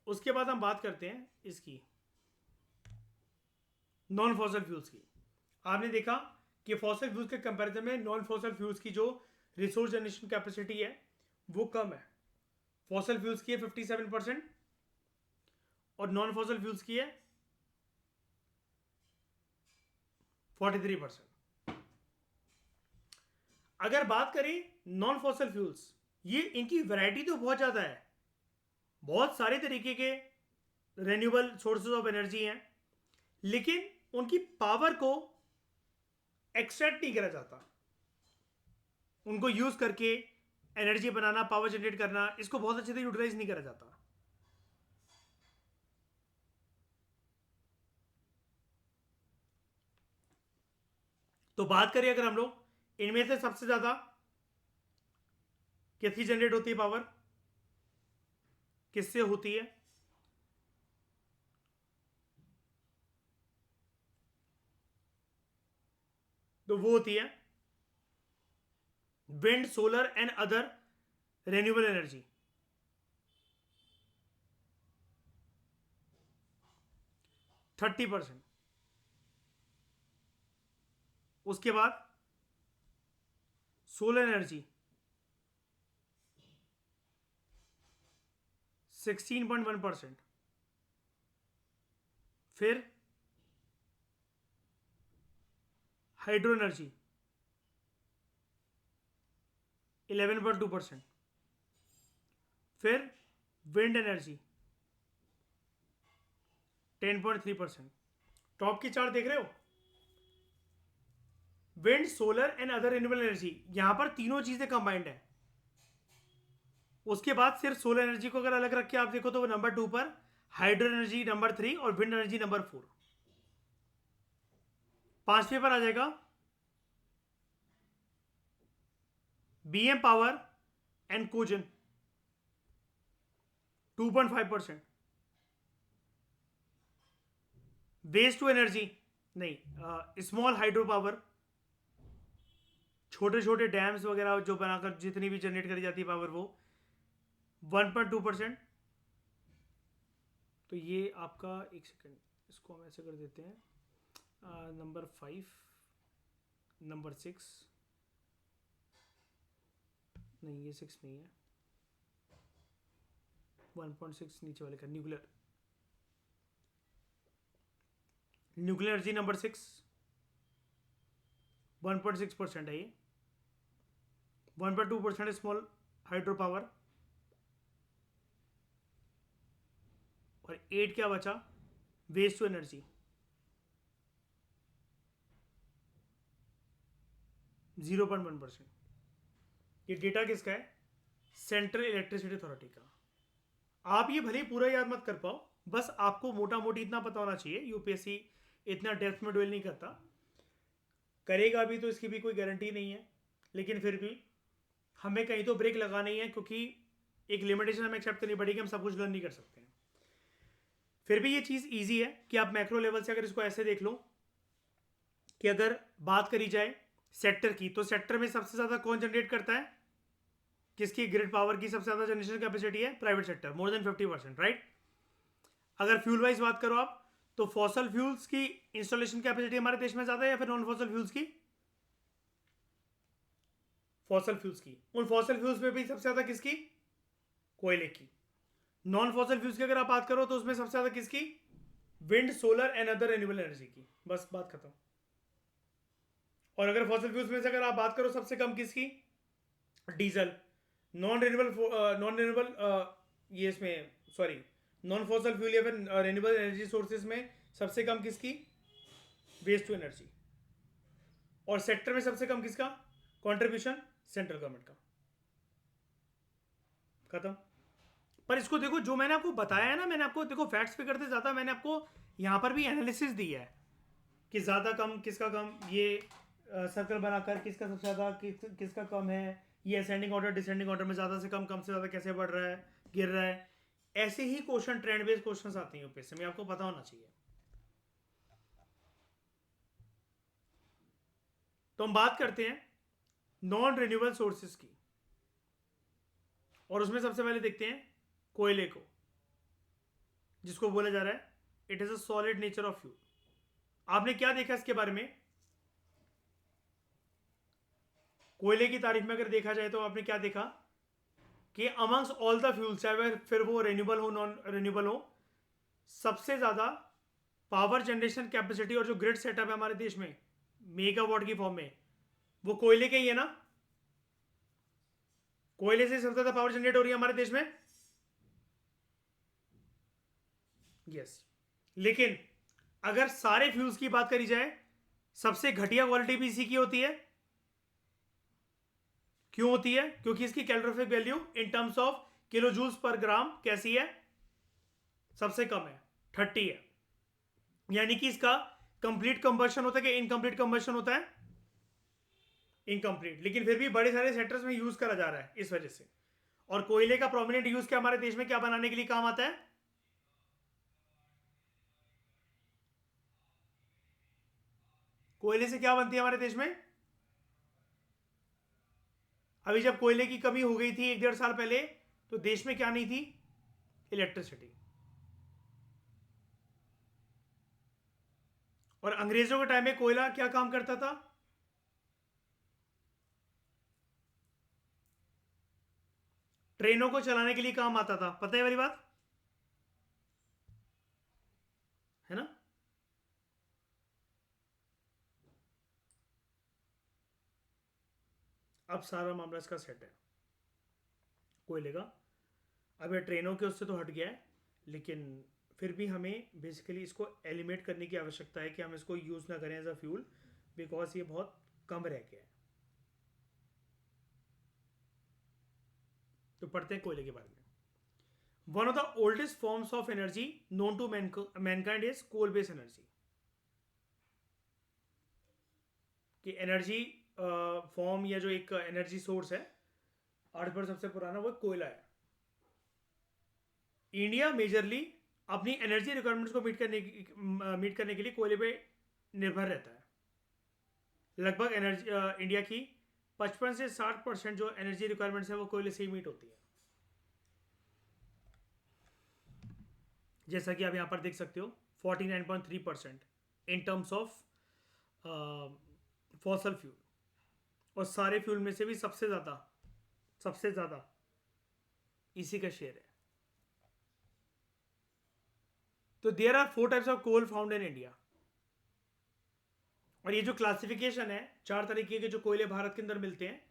उसके बाद हम बात करते हैं इसकी नॉन फॉसल फ्यूल्स की। आपने देखा कि फॉसल फ्यूल्स के कंपैरिजन में नॉन फॉसल फ्यूल्स की जो रिसोर्स जनरेशन कैपेसिटी है वो कम है। फॉसल फ्यूल्स की है 57% और नॉन फॉसल फ्यूल्स की है 43%। अगर बात करें नॉन फॉसल फ्यूल्स, ये इनकी वैरायटी तो बहुत ज़्यादा है, बहुत सारे तरीके के रेन्यूएबल सोर्सेज ऑफ एनर्जी हैं, लेकिन उनकी पावर को एक्सट्रैक्ट नहीं करा जाता। उनको यूज करके एनर्जी बनाना, पावर जनरेट करना, इसको बहुत अच्छे से यूटिलाइज नहीं करा जाता। तो बात करें अगर हम लोग इनमें से सबसे ज्यादा किसकी जनरेट होती है पावर, किससे होती है? तो वो होती है wind, solar and other renewable energy. 30%। उसके बाद सोलर एनर्जी 16.1%। फिर हाइड्रो एनर्जी 11.2%। फिर विंड एनर्जी 10.3%। टॉप की चार्ट देख रहे हो, wind, solar and other renewable energy, यहां पर तीनों चीजें कंबाइंड है। उसके बाद सिर्फ सोलर एनर्जी को अगर अलग रख के आप देखो तो वो नंबर 2 पर, हाइड्रो एनर्जी नंबर 3 और विंड एनर्जी नंबर 4। 5वें पर आ जाएगा BM power and cogen 2.5%। Waste to energy नहीं, स्मॉल हाइड्रो पावर, छोटे छोटे डैम्स वगैरह जो बनाकर जितनी भी जनरेट करी जाती है पावर, वो 1.2%। तो ये आपका, एक सेकेंड, इसको हम ऐसे कर देते हैं, नंबर 5, नंबर 6, नहीं ये 6 नहीं है, 1.6 नीचे वाले का, न्यूक्लियर एनर्जी नंबर 6 1.6% है ये। 1.2% स्मॉल हाइड्रो पावर, और 8 क्या बचा, वेस्ट टू एनर्जी 0.1%। ये डेटा किसका है, सेंट्रल इलेक्ट्रिसिटी अथॉरिटी का। आप ये भले पूरा याद मत कर पाओ, बस आपको मोटा मोटी इतना पता होना चाहिए। यूपीएससी इतना डेप्थ में ड्वेल नहीं करता, करेगा भी तो इसकी भी कोई गारंटी नहीं है, लेकिन फिर भी हमें कहीं तो ब्रेक लगाना ही है, क्योंकि एक लिमिटेशन हमें एक्सेप्ट करनी पड़ेगी, हम सब कुछ लर्न नहीं कर सकते हैं। फिर भी ये चीज़ ईजी है कि आप मैक्रो लेवल से अगर इसको ऐसे देख लो कि अगर बात करी जाए सेक्टर की, तो सेक्टर में सबसे ज़्यादा कौन जनरेट करता है, किसकी ग्रिड पावर की सबसे ज़्यादा जनरेशन कैपेसिटी है, private sector, more than 50%, right. अगर फ्यूल वाइज बात करो आप, तो फॉसल फ्यूल्स की इंस्टॉलेशन कैपेसिटी हमारे देश में ज़्यादा है या फिर नॉन फॉसल फ्यूल्स की, फॉसल फ्यूल्स की। उन फॉसल फ्यूल्स में भी सबसे ज़्यादा किसकी, कोयले की। नॉन फॉसल फ्यूल्स की अगर आप बात करो तो उसमें सबसे ज़्यादा किसकी, wind, solar and other renewable energy की, बस बात खत्म। और अगर फॉसल फ्यूल्स में से अगर आप बात करो सबसे कम किसकी, डीजल। नॉन रिन्यूएबल ये इसमें, सॉरी, नॉन फॉसल फ्यूल या फिर रिन्यूएबल एनर्जी सोर्सेज में सबसे कम किसकी, वेस्ट टू एनर्जी। और सेक्टर में सबसे कम किसका कंट्रीब्यूशन, सेंट्रल गवर्नमेंट का। खत्म। पर इसको देखो, जो मैंने आपको बताया है ना, मैंने आपको देखो फैक्ट्स पे करते ज्यादा, मैंने आपको यहां पर भी एनालिसिस दी है कि ज्यादा कम किसका कम, ये सर्कल बनाकर किसका सबसे ज्यादा किसका कम है, ये असेंडिंग ऑर्डर डिसेंडिंग ऑर्डर में ज्यादा से कम से ज्यादा कैसे बढ़ रहा है, गिर रहा है। ऐसे ही क्वेश्चन, ट्रेंड बेस्ड क्वेश्चन आते हैं यूपीएससी में, आपको पता होना चाहिए। तो हम बात करते हैं नॉन रिन्यूएबल सोर्सेज की, और उसमें सबसे पहले देखते हैं कोयले को, जिसको बोला जा रहा है it is a solid nature of fuel. आपने क्या देखा इसके बारे में, कोयले की तारीफ में अगर देखा जाए तो आपने क्या देखा कि अमंग्स ऑल द फ्यूल्स, चाहे फिर वो रिन्यूएबल हो नॉन रिन्यूएबल हो, सबसे ज्यादा पावर जनरेशन कैपेसिटी और जो ग्रिड सेटअप है हमारे देश में मेगावाट की फॉर्म में, वो कोयले के ही है ना। कोयले से सबसे ज्यादा पावर जनरेट हो रही है हमारे देश में, यस। लेकिन अगर सारे फ्यूल्स की बात करी जाए, सबसे घटिया क्वालिटी भी इसी की होती है। क्यों होती है, क्योंकि इसकी calorific value in terms of kilo joules per gram कैसी है, सबसे कम है, 30 है। यानी कि इसका कंप्लीट कंबशन होता है कि इनकंप्लीट कंबशन होता है, इनकंप्लीट, लेकिन फिर भी बड़े सारे सेक्टर्स में यूज करा जा रहा है इस वजह से। और कोयले का प्रोमिनेंट यूज क्या हमारे देश में क्या बनाने के लिए काम आता है, कोयले से क्या बनती है हमारे देश में। अभी जब कोयले की कमी हो गई थी 1-1.5 साल पहले, तो देश में क्या नहीं थी, इलेक्ट्रिसिटी। और अंग्रेजों के टाइम में कोयला क्या काम करता था, ट्रेनों को चलाने के लिए काम आता था, पता है वाली बात। है ना। अब सारा मामला इसका सेट है कोयले का। अब ये ट्रेनों के उससे तो हट गया है, लेकिन फिर भी हमें बेसिकली इसको एलिमिनेट करने की आवश्यकता है कि हम इसको यूज़ ना करें एज अ फ्यूल, बिकॉज ये बहुत कम रह गया है। तो पढ़ते हैं कोयले के बारे में। One of the oldest forms of energy known to mankind is coal based energy. कि एनर्जी फॉर्म या जो एक एनर्जी सोर्स है अर्थ पर सबसे पुराना, वो कोयला है। इंडिया मेजरली अपनी एनर्जी रिक्वायरमेंट्स को मीट करने के लिए कोयले पे निर्भर रहता है। लगभग एनर्जी इंडिया की 55 से 60% जो एनर्जी रिक्वायरमेंट्स है वो कोयले से ही मीट होती है। जैसा कि आप यहाँ पर देख सकते हो 49.3% इन टर्म्स ऑफ फॉसल फ्यूल, और सारे फ्यूल में से भी सबसे ज़्यादा इसी का शेयर है। तो there are 4 types of coal found in India. और ये जो क्लासिफिकेशन है 4 तरीके के जो कोयले भारत के अंदर मिलते हैं,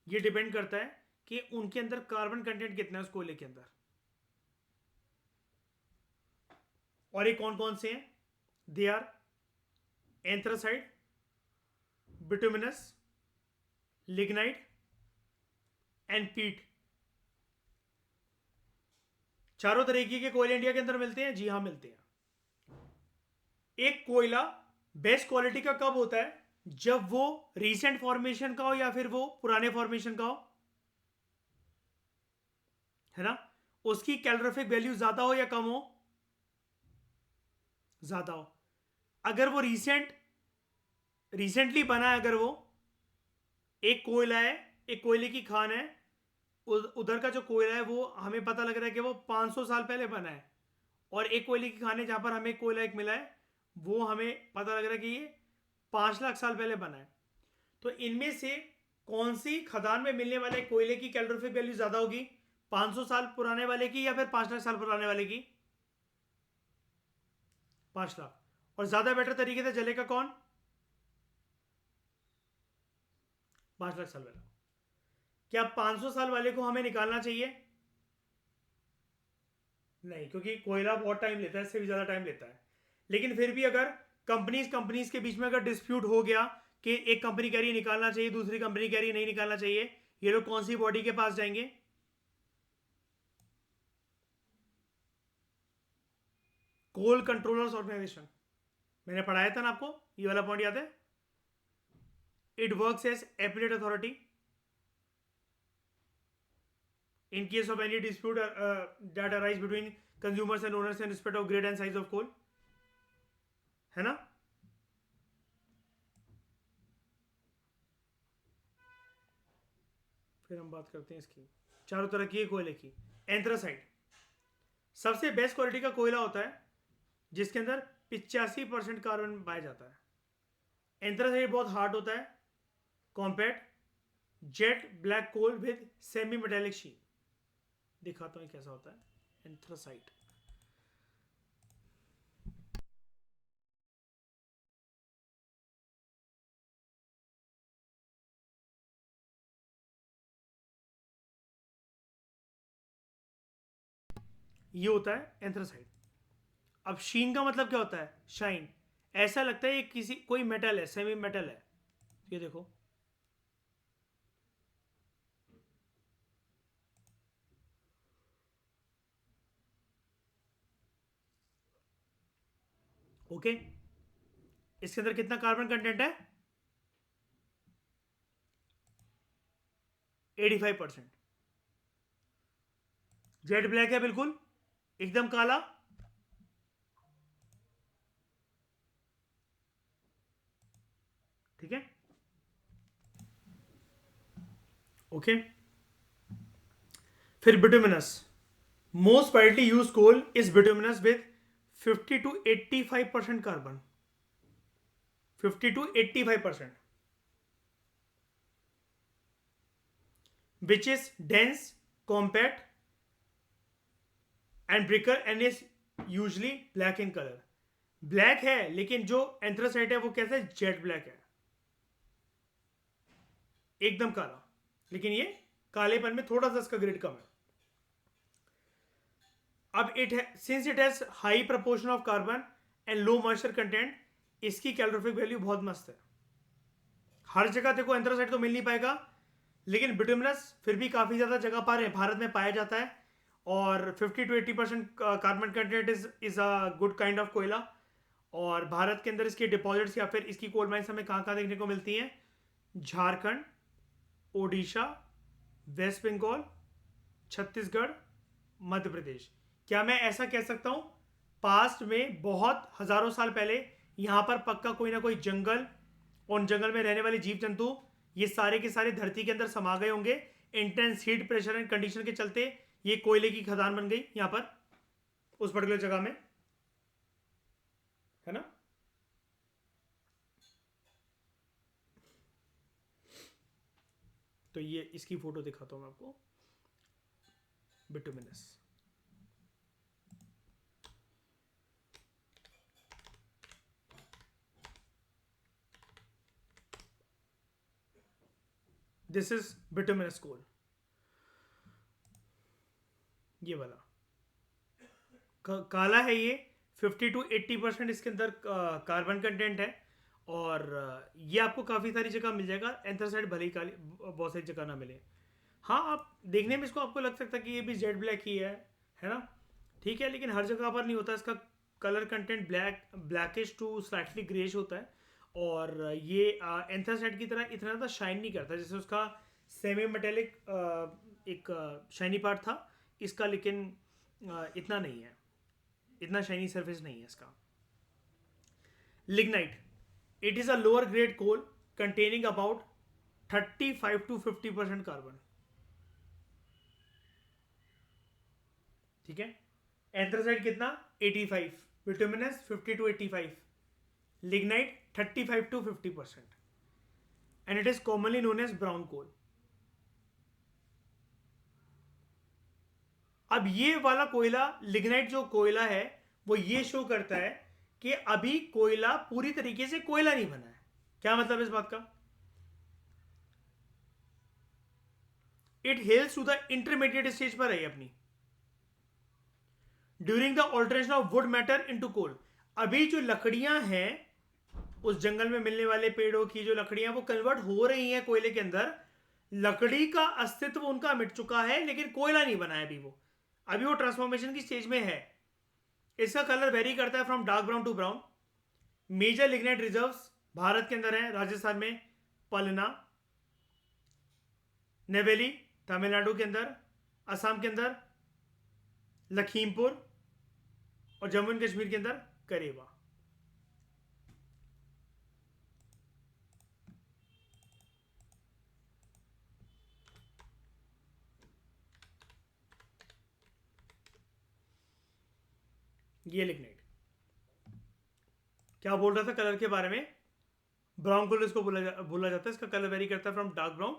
ये डिपेंड करता है कि उनके अंदर कार्बन कंटेंट कितना है उस कोयले के अंदर। और ये कौन कौन से हैं? They are anthracite, bituminous, lignite and peat. चारों तरीके के कोयले इंडिया के अंदर मिलते हैं। जी हाँ, मिलते हैं। एक कोयला बेस्ट क्वालिटी का कब होता है? जब वो रीसेंट फॉर्मेशन का हो या फिर वो पुराने फॉर्मेशन का हो, है ना। उसकी कैलोरीफिक वैल्यू ज्यादा हो या कम हो? ज्यादा हो। अगर वो रिसेंटली बना है, अगर वो एक कोयला है, एक कोयले की खान है, उधर का जो कोयला है वो हमें पता लग रहा है कि वो 500 साल पहले बना है, और एक कोयले की खान है जहां पर हमें कोयला एक मिला है वो हमें पता लग रहा है कि ये 5 लाख साल पहले बना है। तो इनमें से कौन सी खदान में मिलने वाले कोयले की कैलोरीफिक वैल्यू ज्यादा होगी? 500 साल पुराने वाले की या फिर 5 लाख साल पुराने वाले की? 5 लाख। और ज्यादा बेटर तरीके से जलेगा कौन? 5 लाख साल वाला। क्या 500 साल वाले को हमें निकालना चाहिए? नहीं, क्योंकि कोयला बहुत टाइम लेता है, इससे भी ज्यादा टाइम लेता है। लेकिन फिर भी अगर कंपनीज के बीच में अगर डिस्प्यूट हो गया कि एक कंपनी कह रही निकालना चाहिए, दूसरी कंपनी कह रही नहीं निकालना चाहिए, ये लोग कौन सी बॉडी के पास जाएंगे? कोल कंट्रोलर्स ऑर्गेनाइजेशन। मैंने पढ़ाया था ना आपको, ये वाला पॉइंट याद है? It works as appellate authority in case of any dispute that arise between consumers and owners in respect of grade and size of coal, है ना। फिर हम बात करते हैं इसकी चारों तरह की कोयले की। एंथ्रासाइड सबसे बेस्ट क्वालिटी का कोयला होता है जिसके अंदर 85% कार्बन पाया जाता है। एंथ्रासाइड बहुत हार्ड होता है, compact, jet black coal with semi metallic sheen. दिखाता हूँ कैसा होता है एंथ्रासाइड। ये होता है एंथ्रासाइड। अब शीन का मतलब क्या होता है? शाइन। ऐसा लगता है ये किसी कोई मेटल है, सेमी मेटल है। ये देखो, ओके। इसके अंदर कितना कार्बन कंटेंट है? 85%। जेड ब्लैक है, बिल्कुल एकदम काला। ठीक है, ओके। फिर bituminous. Most widely use coal is bituminous with 50 to 85% carbon. 50 to 85%, which is dense, compact and bricker and is usually black in color. Black है, लेकिन जो एंथ्रासाइट है वो कैसा है, जेट ब्लैक है, एकदम काला। लेकिन ये कालेपन में थोड़ा सा इसका ग्रेड कम है। अब इट है, since it has high proportion of carbon and low moisture content, इसकी कैलोरीफिक वैल्यू बहुत मस्त है। हर जगह देखो एंथ्रासाइट तो मिल नहीं पाएगा, लेकिन बिटुमिनस फिर भी काफी ज्यादा जगह पर भारत में पाया जाता है। और 50 to 80% carbon content is a good kind of कोयला। और भारत के अंदर इसके डिपॉजिट्स या फिर इसकी कोल माइंस हमें कहाँ कहाँ देखने को मिलती हैं, झारखंड, ओडिशा, वेस्ट बंगाल, छत्तीसगढ़, मध्य प्रदेश। क्या मैं ऐसा कह सकता हूं, पास्ट में बहुत हजारों साल पहले यहां पर पक्का कोई ना कोई जंगल, उन जंगल में रहने वाले जीव जंतु ये सारे के सारे धरती के अंदर समा गए होंगे। Intense heat, pressure and condition के चलते ये कोयले की खदान बन गई यहां पर उस पर्टिकुलर जगह में, है ना। तो ये इसकी फोटो दिखाता हूं मैं आपको, बिटुमिनस। दिस इज बिटुमिनस कोल, ये वाला काला है ये। 50 to 80% इसके अंदर कार्बन कंटेंट है। और ये आपको काफ़ी सारी जगह मिल जाएगा। एंथ्रासाइड भले ही काली बहुत सारी जगह ना मिले। हाँ, आप देखने में इसको आपको लग सकता है कि ये भी जेड ब्लैक ही है ना। ठीक है, लेकिन हर जगह पर नहीं होता। इसका colour content blackish to slightly greyish होता है। और ये एंथ्रासाइड की तरह इतना ज़्यादा शाइन नहीं करता जैसे उसका सेमी मेटेलिक एक शाइनी पार्ट था इसका, लेकिन इतना नहीं है, इतना शाइनी सरफेस नहीं है इसका। Lignite, it is a lower grade coal containing about 35 to 50% carbon. ठीक है, एंथ्रासाइड कितना, 85, bituminous 50 to 85, lignite 35 to 50%, and it is commonly known as brown coal. अब ये वाला कोयला, लिग्नाइट जो कोयला है, वो ये शो करता है कि अभी कोयला पूरी तरीके से कोयला नहीं बना है। क्या मतलब इस बात का, it hails to the intermediate stage पर है अपनी during the alteration of wood matter into coal. अभी जो लकड़ियां हैं, उस जंगल में मिलने वाले पेड़ों की जो लकड़ियां वो कन्वर्ट हो रही हैं कोयले के अंदर। लकड़ी का अस्तित्व उनका मिट चुका है, लेकिन कोयला नहीं बना है अभी वो ट्रांसफॉर्मेशन की स्टेज में है। इसका कलर वेरी करता है from dark brown to brown. Major lignite reserves भारत के अंदर है, राजस्थान में पलना, नेवेली तमिलनाडु के अंदर, असम के अंदर लखीमपुर, और जम्मू एंड कश्मीर के अंदर करेवा। ये लिग्नाइट क्या बोल रहा था कलर के बारे में, ब्राउन कलर इसको बोला जाता है। इसका कलर वेरी करता है from dark brown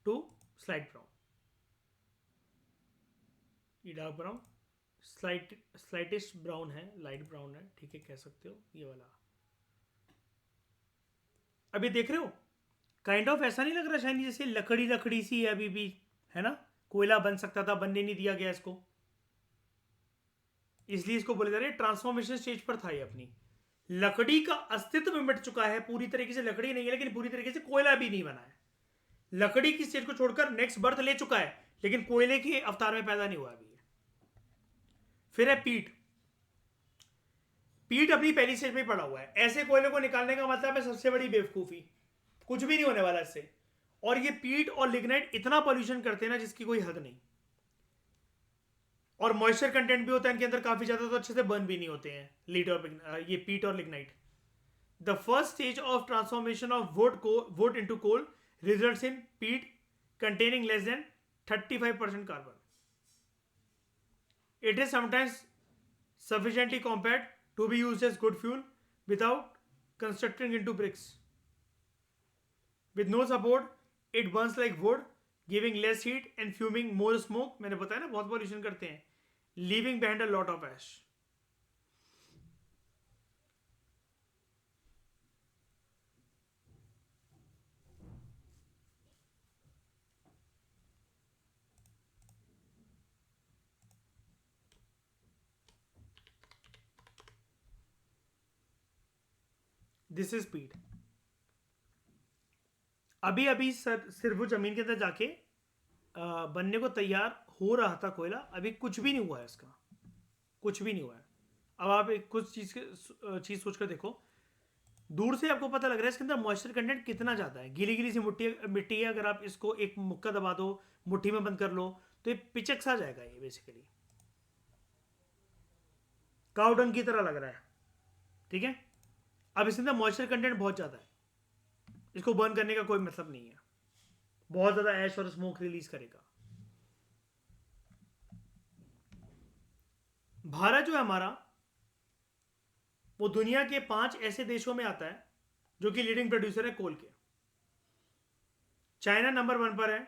to slight brown. ये डार्क ब्राउन, स्लाइटिश ब्राउन है, लाइट ब्राउन है, ठीक है, कह सकते हो ये वाला। अभी देख रहे हो, काइंड ऑफ ऐसा नहीं लग रहा शाइनी, जैसे लकड़ी लकड़ी सी है अभी भी, है ना। कोयला बन सकता था, बनने नहीं दिया गया इसको, इसलिए इसको बोले जा रहे ट्रांसफॉर्मेशन स्टेज पर था ये अपनी। लकड़ी का अस्तित्व मिट चुका है, पूरी तरीके से लकड़ी नहीं है, लेकिन पूरी तरीके से कोयला भी नहीं बना है। लकड़ी की स्टेज को छोड़कर नेक्स्ट बर्थ ले चुका है, लेकिन कोयले के अवतार में पैदा नहीं हुआ अभी। फिर है पीट। पीट अपनी पहली स्टेज में पड़ा हुआ है। ऐसे कोयले को निकालने का मतलब है सबसे बड़ी बेवकूफी, कुछ भी नहीं होने वाला इससे। और ये पीट और लिग्नाइट इतना पॉल्यूशन करते हैं ना जिसकी कोई हद नहीं। और मॉइस्चर कंटेंट भी होता है इनके अंदर काफी ज्यादा, तो अच्छे से बर्न भी नहीं होते हैं लीड और ये पीट और lignite. The first stage of transformation of wood into coal results in peat containing less than 35% carbon. It is sometimes sufficiently compact to be used as good fuel without constructing into bricks. With no support, it burns like wood, giving less heat and fuming more smoke. मैंने बताया ना बहुत pollution करते हैं, leaving behind a lot of ash. This is speed. अभी अभी सिर्फ वो जमीन के अंदर जाके बनने को तैयार हो रहा था कोयला, अभी कुछ भी नहीं हुआ है इसका, कुछ भी नहीं हुआ है। अब आप एक कुछ चीज़ सोच कर देखो, दूर से आपको पता लग रहा है इसके अंदर मॉइस्चर कंटेंट कितना ज़्यादा है। गीली गीली सी मिट्टी है, अगर आप इसको एक मुक्का दबा दो, मुट्ठी में बंद कर लो, तो ये पिचक सा जाएगा। ये बेसिकली काउडंग की तरह लग रहा है, ठीक है। अब इसके अंदर मॉइस्चर कंटेंट बहुत ज़्यादा है, इसको बर्न करने का कोई मतलब नहीं है, बहुत ज़्यादा ऐश और स्मोक रिलीज करेगा। भारत जो है हमारा, वो दुनिया के 5 ऐसे देशों में आता है जो कि लीडिंग प्रोड्यूसर है कोल के। चाइना नंबर 1 पर है,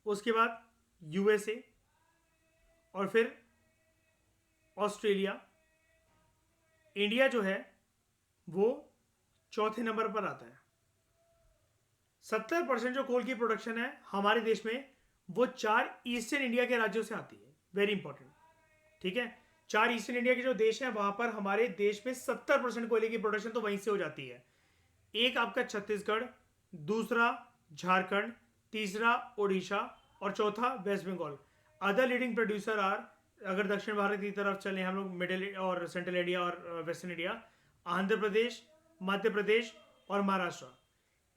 उसके बाद यूएसए, और फिर ऑस्ट्रेलिया। इंडिया जो है वो चौथे नंबर पर आता है। 70% जो कोल की प्रोडक्शन है हमारे देश में, वो 4 ईस्टर्न इंडिया के राज्यों से आती है। वेरी इंपॉर्टेंट, ठीक है। 4 ईस्टर्न इंडिया के जो देश हैं वहां पर हमारे देश में 70% कोयले की प्रोडक्शन तो वहीं से हो जाती है। एक आपका छत्तीसगढ़, दूसरा झारखंड, तीसरा उड़ीसा, और चौथा West Bengal. Other leading producer are, अगर दक्षिण भारत की तरफ चले हम लोग, मिडिल और सेंट्रल इंडिया और वेस्टर्न इंडिया, आंध्र प्रदेश, मध्य प्रदेश और महाराष्ट्र।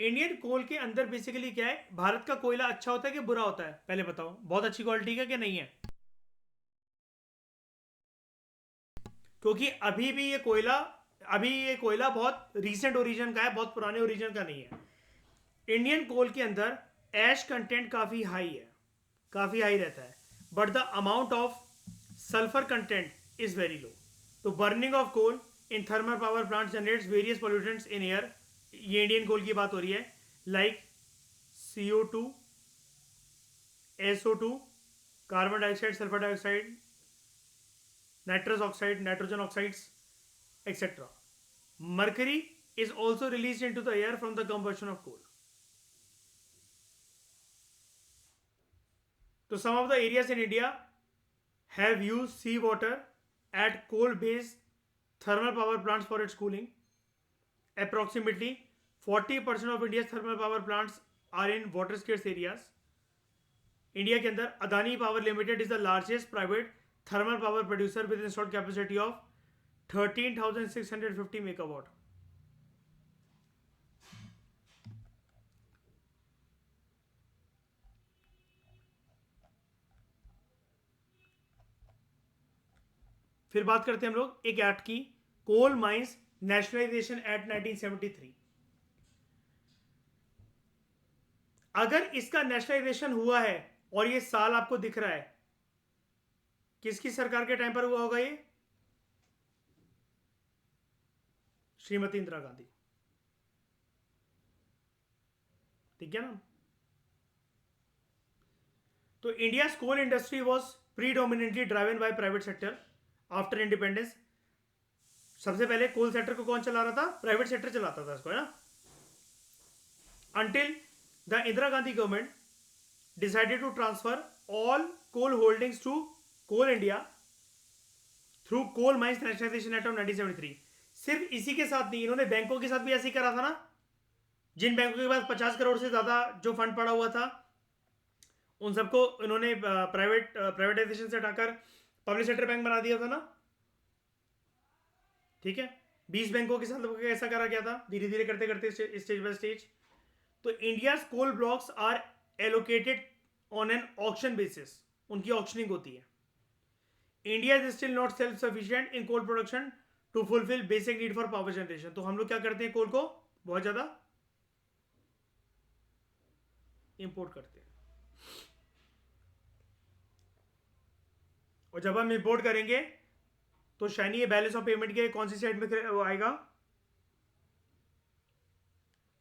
इंडियन कोल के अंदर बेसिकली क्या है, भारत का कोयला अच्छा होता है कि बुरा होता है? पहले बताओ, बहुत अच्छी क्वालिटी का कि नहीं है? क्योंकि अभी ये कोयला बहुत रीसेंट ओरिजिन का है, बहुत पुराने ओरिजिन का नहीं है। इंडियन कोल के अंदर ऐश कंटेंट काफी हाई है, काफी हाई रहता है, but the amount of sulphur content is very low. तो burning of coal in thermal power plant generates various pollutants in air. ये इंडियन कोल की बात हो रही है, like CO2, SO2, carbon dioxide, sulphur dioxide, nitrous oxide, nitrogen oxides, etc. Mercury is also released into the air from the combustion of coal. So some of the areas in India have used seawater at coal-based thermal power plants for its cooling. Approximately 40% of India's thermal power plants are in water-scarce areas. India के अंदर Adani power limited is the largest private thermal power producer with installed capacity of 13,650 megawatt. फिर बात करते हैं हम लोग एक एक्ट की, कोल माइंस नेशनलाइजेशन एक्ट 1973। अगर इसका नेशनलाइजेशन हुआ है और ये साल आपको दिख रहा है, किसकी सरकार के टाइम पर हुआ होगा? ये श्रीमती इंदिरा गांधी, ठीक है ना। तो India coal industry was predominantly driven by private sector after independence. सबसे पहले कोल सेक्टर को कौन चला रहा था? प्राइवेट सेक्टर चलाता था इसको, है ना। until the Indira Gandhi government decided to transfer all coal holdings to Coal India through Coal Mines Nationalization Act of 1973। सिर्फ इसी के साथ नहीं, इन्होंने बैंकों के साथ भी ऐसे ही करा था ना। जिन बैंकों के पास 50 करोड़ से ज्यादा जो फंड पड़ा हुआ था, उन सबको इन्होंने प्राइवेटाइजेशन से हटाकर पब्लिक सेक्टर बैंक बना दिया था ना, ठीक है। 20 बैंकों के साथ ऐसा करा गया था, धीरे धीरे करते करते स्टेज बाय स्टेज। तो India coal blocks are allocated on an auction basis, उनकी ऑक्शनिंग होती है। India is still not self sufficient in coal production to fulfil basic need for power generation. तो हम लोग क्या करते हैं, कोल को बहुत ज्यादा इंपोर्ट करते हैं। और जब हम इंपोर्ट करेंगे तो शायनी ये बैलेंस ऑफ पेमेंट के कौन सी साइड में आएगा?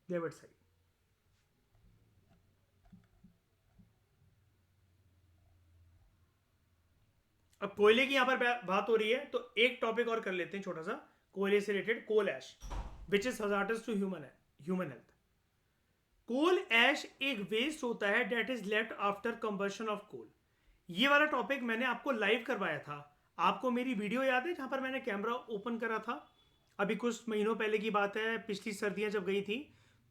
Debit side. अब कोयले की यहां पर बात हो रही है, तो एक टॉपिक और कर लेते हैं छोटा सा कोयले से related, coal ash which is hazardous to human health. Coal ash एक वेस्ट होता है that is left after combustion of coal. ये वाला टॉपिक मैंने आपको लाइव करवाया था, आपको मेरी वीडियो याद है जहाँ पर मैंने कैमरा ओपन करा था? अभी कुछ महीनों पहले की बात है, पिछली सर्दियाँ जब गई थी,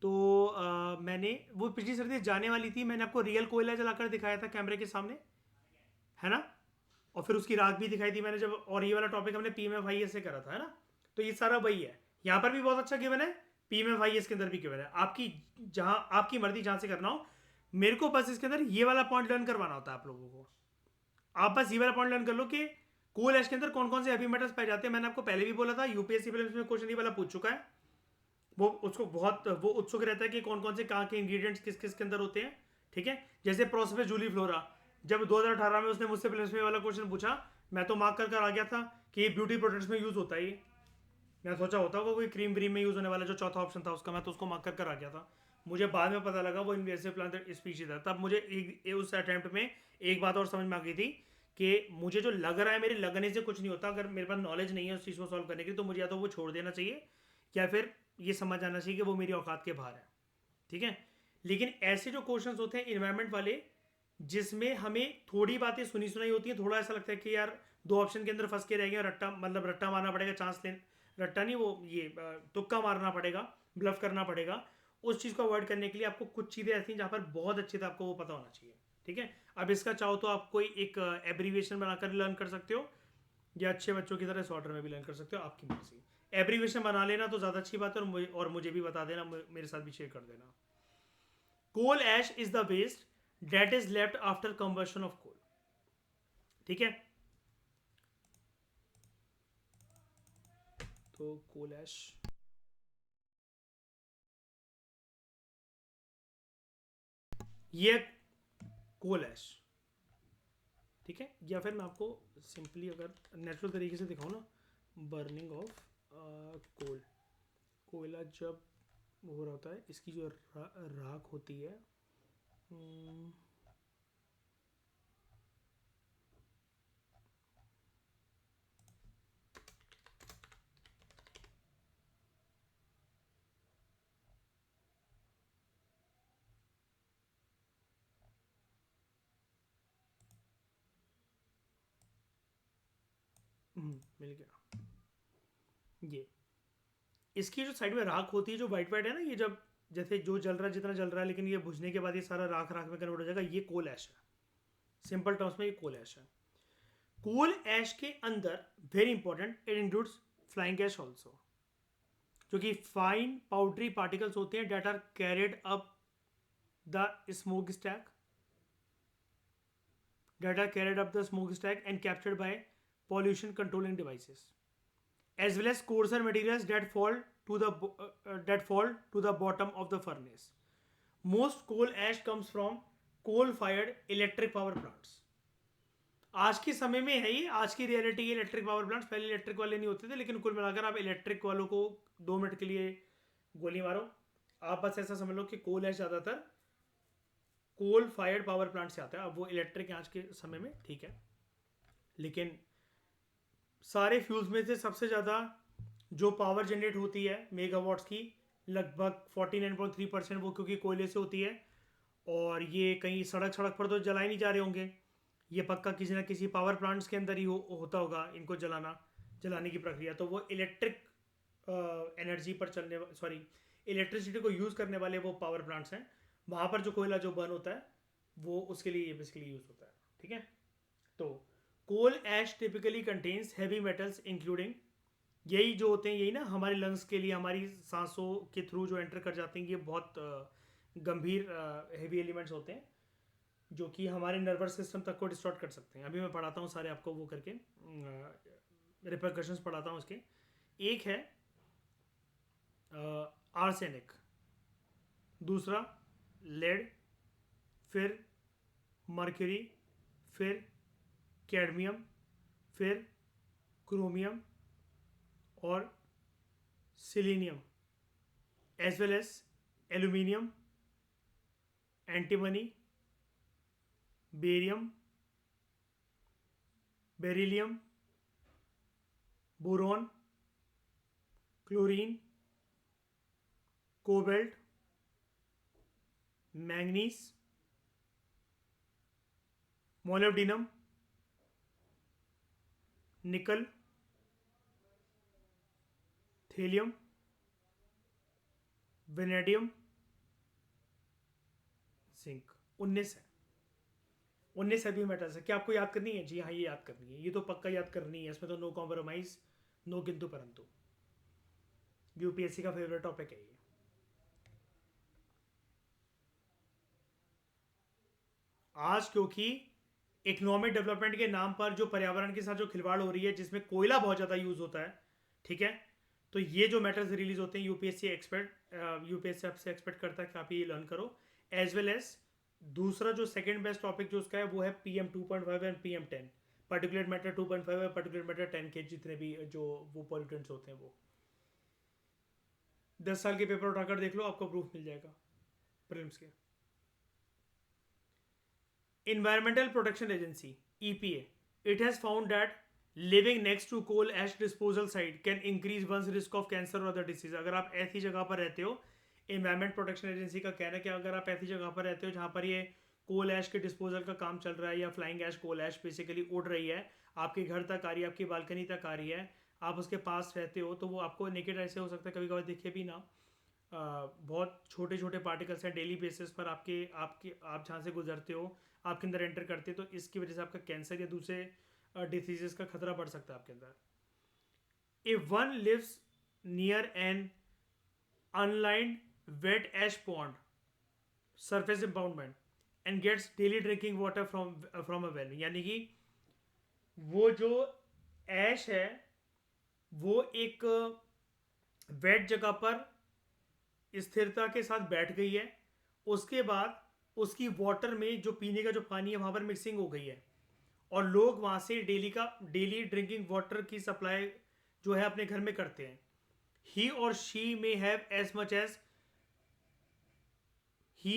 तो मैंने वो पिछली सर्दी जाने वाली थी, मैंने आपको रियल कोयला जलाकर दिखाया था कैमरे के सामने, है ना? और फिर उसकी राख भी दिखाई थी मैंने जब, और ये वाला टॉपिक हमने PMFIS से करा था, है ना? तो ये सारा वही है। यहाँ पर भी बहुत अच्छा गिवन है, PMFIS के अंदर भी गिवन है। आपकी जहाँ आपकी मर्जी जहाँ से करना हो, मेरे को बस इसके अंदर ये वाला पॉइंट लर्न करवाना होता है आप लोगों को। आप बस ये वाला पॉइंट लर्न कर लो कि कोल ऐश के अंदर कौन कौन से हैवी मेटल्स पाए जाते हैं। मैंने आपको पहले भी बोला था, यूपीएससी प्रीलिम्स में क्वेश्चन ये वाला पूछ चुका है। वो उसको बहुत वो उत्सुक रहता है कि कौन कौन से कहाँ के इंग्रेडिएंट्स किस किस के अंदर होते हैं, ठीक है? जैसे प्रोसोफिस जूली फ्लोरा, जब 2018 में उसने मुझसे प्रीलिम्स में वाला क्वेश्चन पूछा, मैं तो मार्क कर आ गया था कि ये ब्यूटी प्रोडक्ट्स में यूज होता है ये। मैं सोचा होता होगा कोई क्रीम व्रीम में यूज होने वाला, जो चौथा ऑप्शन था उसका, मैं तो उसको मार्क कर आ गया था। मुझे बाद में पता लगा वो इन्वेसिव प्लांट स्पीशीज था। तब मुझे उस अटेम्प्ट में एक बात और समझ में आ गई थी कि मुझे जो लग रहा है, मेरे लगने से कुछ नहीं होता। अगर मेरे पास नॉलेज नहीं है उस चीज़ को सॉल्व करने की, तो मुझे या तो वो छोड़ देना चाहिए, या फिर ये समझ आना चाहिए कि वो मेरी औकात के बाहर है, ठीक है? लेकिन ऐसे जो क्वेश्चंस होते हैं इन्वायरमेंट वाले, जिसमें हमें थोड़ी बातें सुनी सुनाई होती है, थोड़ा ऐसा लगता है कि यार दो ऑप्शन के अंदर फंस के रह गए, रट्टा मतलब रट्टा मारना पड़ेगा, चांस ले, रट्टा नहीं, वो ये तुक्का मारना पड़ेगा, ब्लफ करना पड़ेगा। उस चीज़ को अवॉइड करने के लिए आपको कुछ चीज़ें ऐसी हैं जहाँ पर बहुत अच्छे से आपको वो पता होना चाहिए, ठीक है? अब इसका चाहो तो आप कोई एक एब्रीविएशन बनाकर लर्न कर सकते हो, या अच्छे बच्चों की तरह शॉर्टर में भी लर्न कर सकते हो, आपकी मर्जी। एब्रीविएशन बना लेना तो ज़्यादा अच्छी बात है, और मुझे भी बता देना, मेरे साथ भी शेयर कर देना। Coal ash is the waste that is left after combustion of coal, ठीक है? तो कोल एश, ये कोल एश, ठीक है? या फिर मैं आपको सिंपली अगर नेचुरल तरीके से दिखाऊँ ना, बर्निंग ऑफ कोल, कोयला जब हो रहा होता है, इसकी जो राख होती है, हम्म, मिल गया। ये इसकी जो साइड में राख होती है, जो वाइट वाइट है ना, ये जब जैसे जो जल रहा है, जितना जल रहा है, लेकिन ये बुझने के बाद ये सारा राख राख में कन्वर्ट हो जाएगा, ये कोल ऐश है। सिंपल टर्म्स में ये कोल ऐश है। कोल ऐश के अंदर very important, it includes flying ash also, जो कि फाइन पाउडरी पार्टिकल्स होते हैं that are carried up the smoke stack, that are carried up the smokestack and captured by pollution controlling devices, as well as coarser materials that fall to the bottom of the furnace. Most coal ash comes from coal-fired electric power plants. आज के समय में है ये, आज की रियलिटी ये इलेक्ट्रिक पावर प्लांट्स। पहले इलेक्ट्रिक वाले नहीं होते थे, लेकिन कुल मिलाकर आप इलेक्ट्रिक वालों को 2 मिनट के लिए गोली मारो, आप बस ऐसा समझ लो कि कोल ऐश ज़्यादातर कोल फायर्ड पावर प्लांट से आता है। अब वो इलेक्ट्रिक आज के समय में, ठीक है, लेकिन सारे फ्यूल्स में से सबसे ज़्यादा जो पावर जनरेट होती है मेगावाट्स की, लगभग 49.3% वो क्योंकि कोयले से होती है। और ये कहीं सड़क सड़क पर तो जलाए नहीं जा रहे होंगे, ये पक्का किसी ना किसी पावर प्लांट्स के अंदर ही होता होगा इनको जलाने की प्रक्रिया। तो वो इलेक्ट्रिक एनर्जी पर चलने, सॉरी, इलेक्ट्रिसिटी को यूज़ करने वाले वो पावर प्लांट्स हैं। वहाँ पर जो कोयला जो बर्न होता है, वो उसके लिए बेसिकली यूज़ होता है, ठीक है? तो coal ash typically contains heavy metals including, यही जो होते हैं, यही ना हमारे लंग्स के लिए, हमारी सांसों के थ्रू जो एंटर कर जाते हैं, ये बहुत गंभीर हैवी एलिमेंट्स होते हैं, जो कि हमारे नर्वस सिस्टम तक को डिस्टॉर्ट कर सकते हैं। अभी मैं पढ़ाता हूँ सारे आपको वो करके, रिपरकशंस पढ़ाता हूँ इसके। एक है आर्सेनिक, दूसरा लेड, फिर मर्क्यूरी, फिर कैडमियम, फिर क्रोमियम और selenium, as well as aluminium, antimony, barium, beryllium, boron, chlorine, cobalt, manganese, molybdenum, nickel, thallium, vanadium, zinc. 19 है। 19 हैवी मेटल्स है। क्या आपको याद करनी है? जी हाँ, ये याद करनी है, ये तो पक्का याद करनी है, इसमें तो नो कॉम्प्रोमाइज, नो किंतु परंतु। यूपीएससी का फेवरेट टॉपिक है ये। आज क्योंकि इकोनॉमिक डेवलपमेंट के नाम पर जो पर्यावरण के साथ जो खिलवाड़ हो रही है, जिसमें कोयला बहुत ज़्यादा यूज़ होता है, ठीक है, तो ये जो मैटर्स रिलीज होते हैं, यूपीएससी आपसे एक्सपेक्ट करता है कि आप ये लर्न करो। एज वेल एज दूसरा जो सेकंड बेस्ट टॉपिक जो उसका है वो है PM 2.5 and PM 10। Particular matter 2.5 है, पर्टिकुलर मैटर 10 के जितने भी जो वो पॉल्यूटेंट्स होते हैं वो 10 साल के पेपर उठाकर देख लो, आपको प्रूफ मिल जाएगा प्रीलिम्स के। Environmental Protection Agency (EPA), it has found that living next to coal ash disposal site can increase one's risk of cancer or other disease। अगर आप ऐसी जगह पर रहते हो, एनवायरमेंट प्रोटेक्शन एजेंसी का कहना है कि अगर आप ऐसी जगह पर रहते हो जहाँ पर ये कोल ऐश के डिस्पोजल का काम चल रहा है, या फ्लाइंग ऐश कोल ऐश बेसिकली उड़ रही है, आपके घर तक आ रही है, आपकी बालकनी तक आ रही है, आप उसके पास रहते हो, तो वो आपको नेकेड ऐसे हो सकता है कभी कभार दिखे भी ना। बहुत छोटे छोटे पार्टिकल्स हैं, डेली बेसिस पर आपके आपके आप जहाँ से गुजरते हो आपके अंदर एंटर करते हैं, तो इसकी वजह से आपका कैंसर या दूसरे डिसीजेस का खतरा बढ़ सकता है आपके अंदर। If one lives near an unlined wet ash pond surface impoundment and gets daily drinking water from a well, यानी कि वो जो ऐश है वो एक वेट जगह पर स्थिरता के साथ बैठ गई है, उसके बाद उसकी वाटर में जो पीने का जो पानी है वहाँ पर मिक्सिंग हो गई है, और लोग वहाँ से डेली ड्रिंकिंग वाटर की सप्लाई जो है अपने घर में करते हैं। ही और शी में have as much as he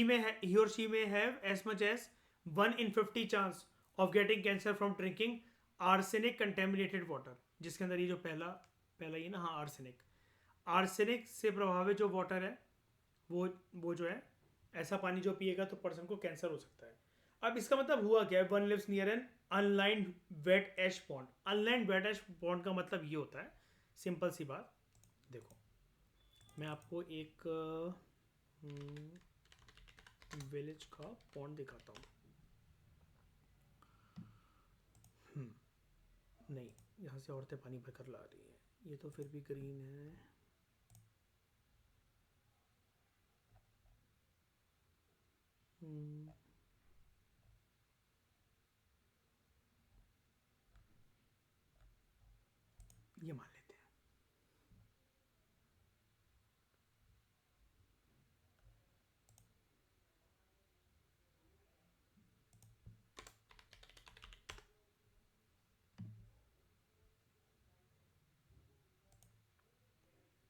or she may have as much as 1 in 50 chance of getting cancer from drinking arsenic contaminated water। जिसके अंदर ये जो पहला पहला ये ना, हाँ, आर्सेनिक, आर्सेनिक से प्रभावित जो वाटर है वो जो है, ऐसा पानी जो पिएगा तो पर्सन को कैंसर हो सकता है। अब इसका मतलब हुआ क्या है? One lives near an unlined wet ash pond. Unlined wet ash pond का मतलब ये होता है, सिंपल सी बात देखो, मैं आपको एक विलेज का पॉन्ड दिखाता हूँ। नहीं, यहाँ से औरतें पानी भरकर ला रही हैं, ये तो फिर भी ग्रीन है। ये मान लेते हैं।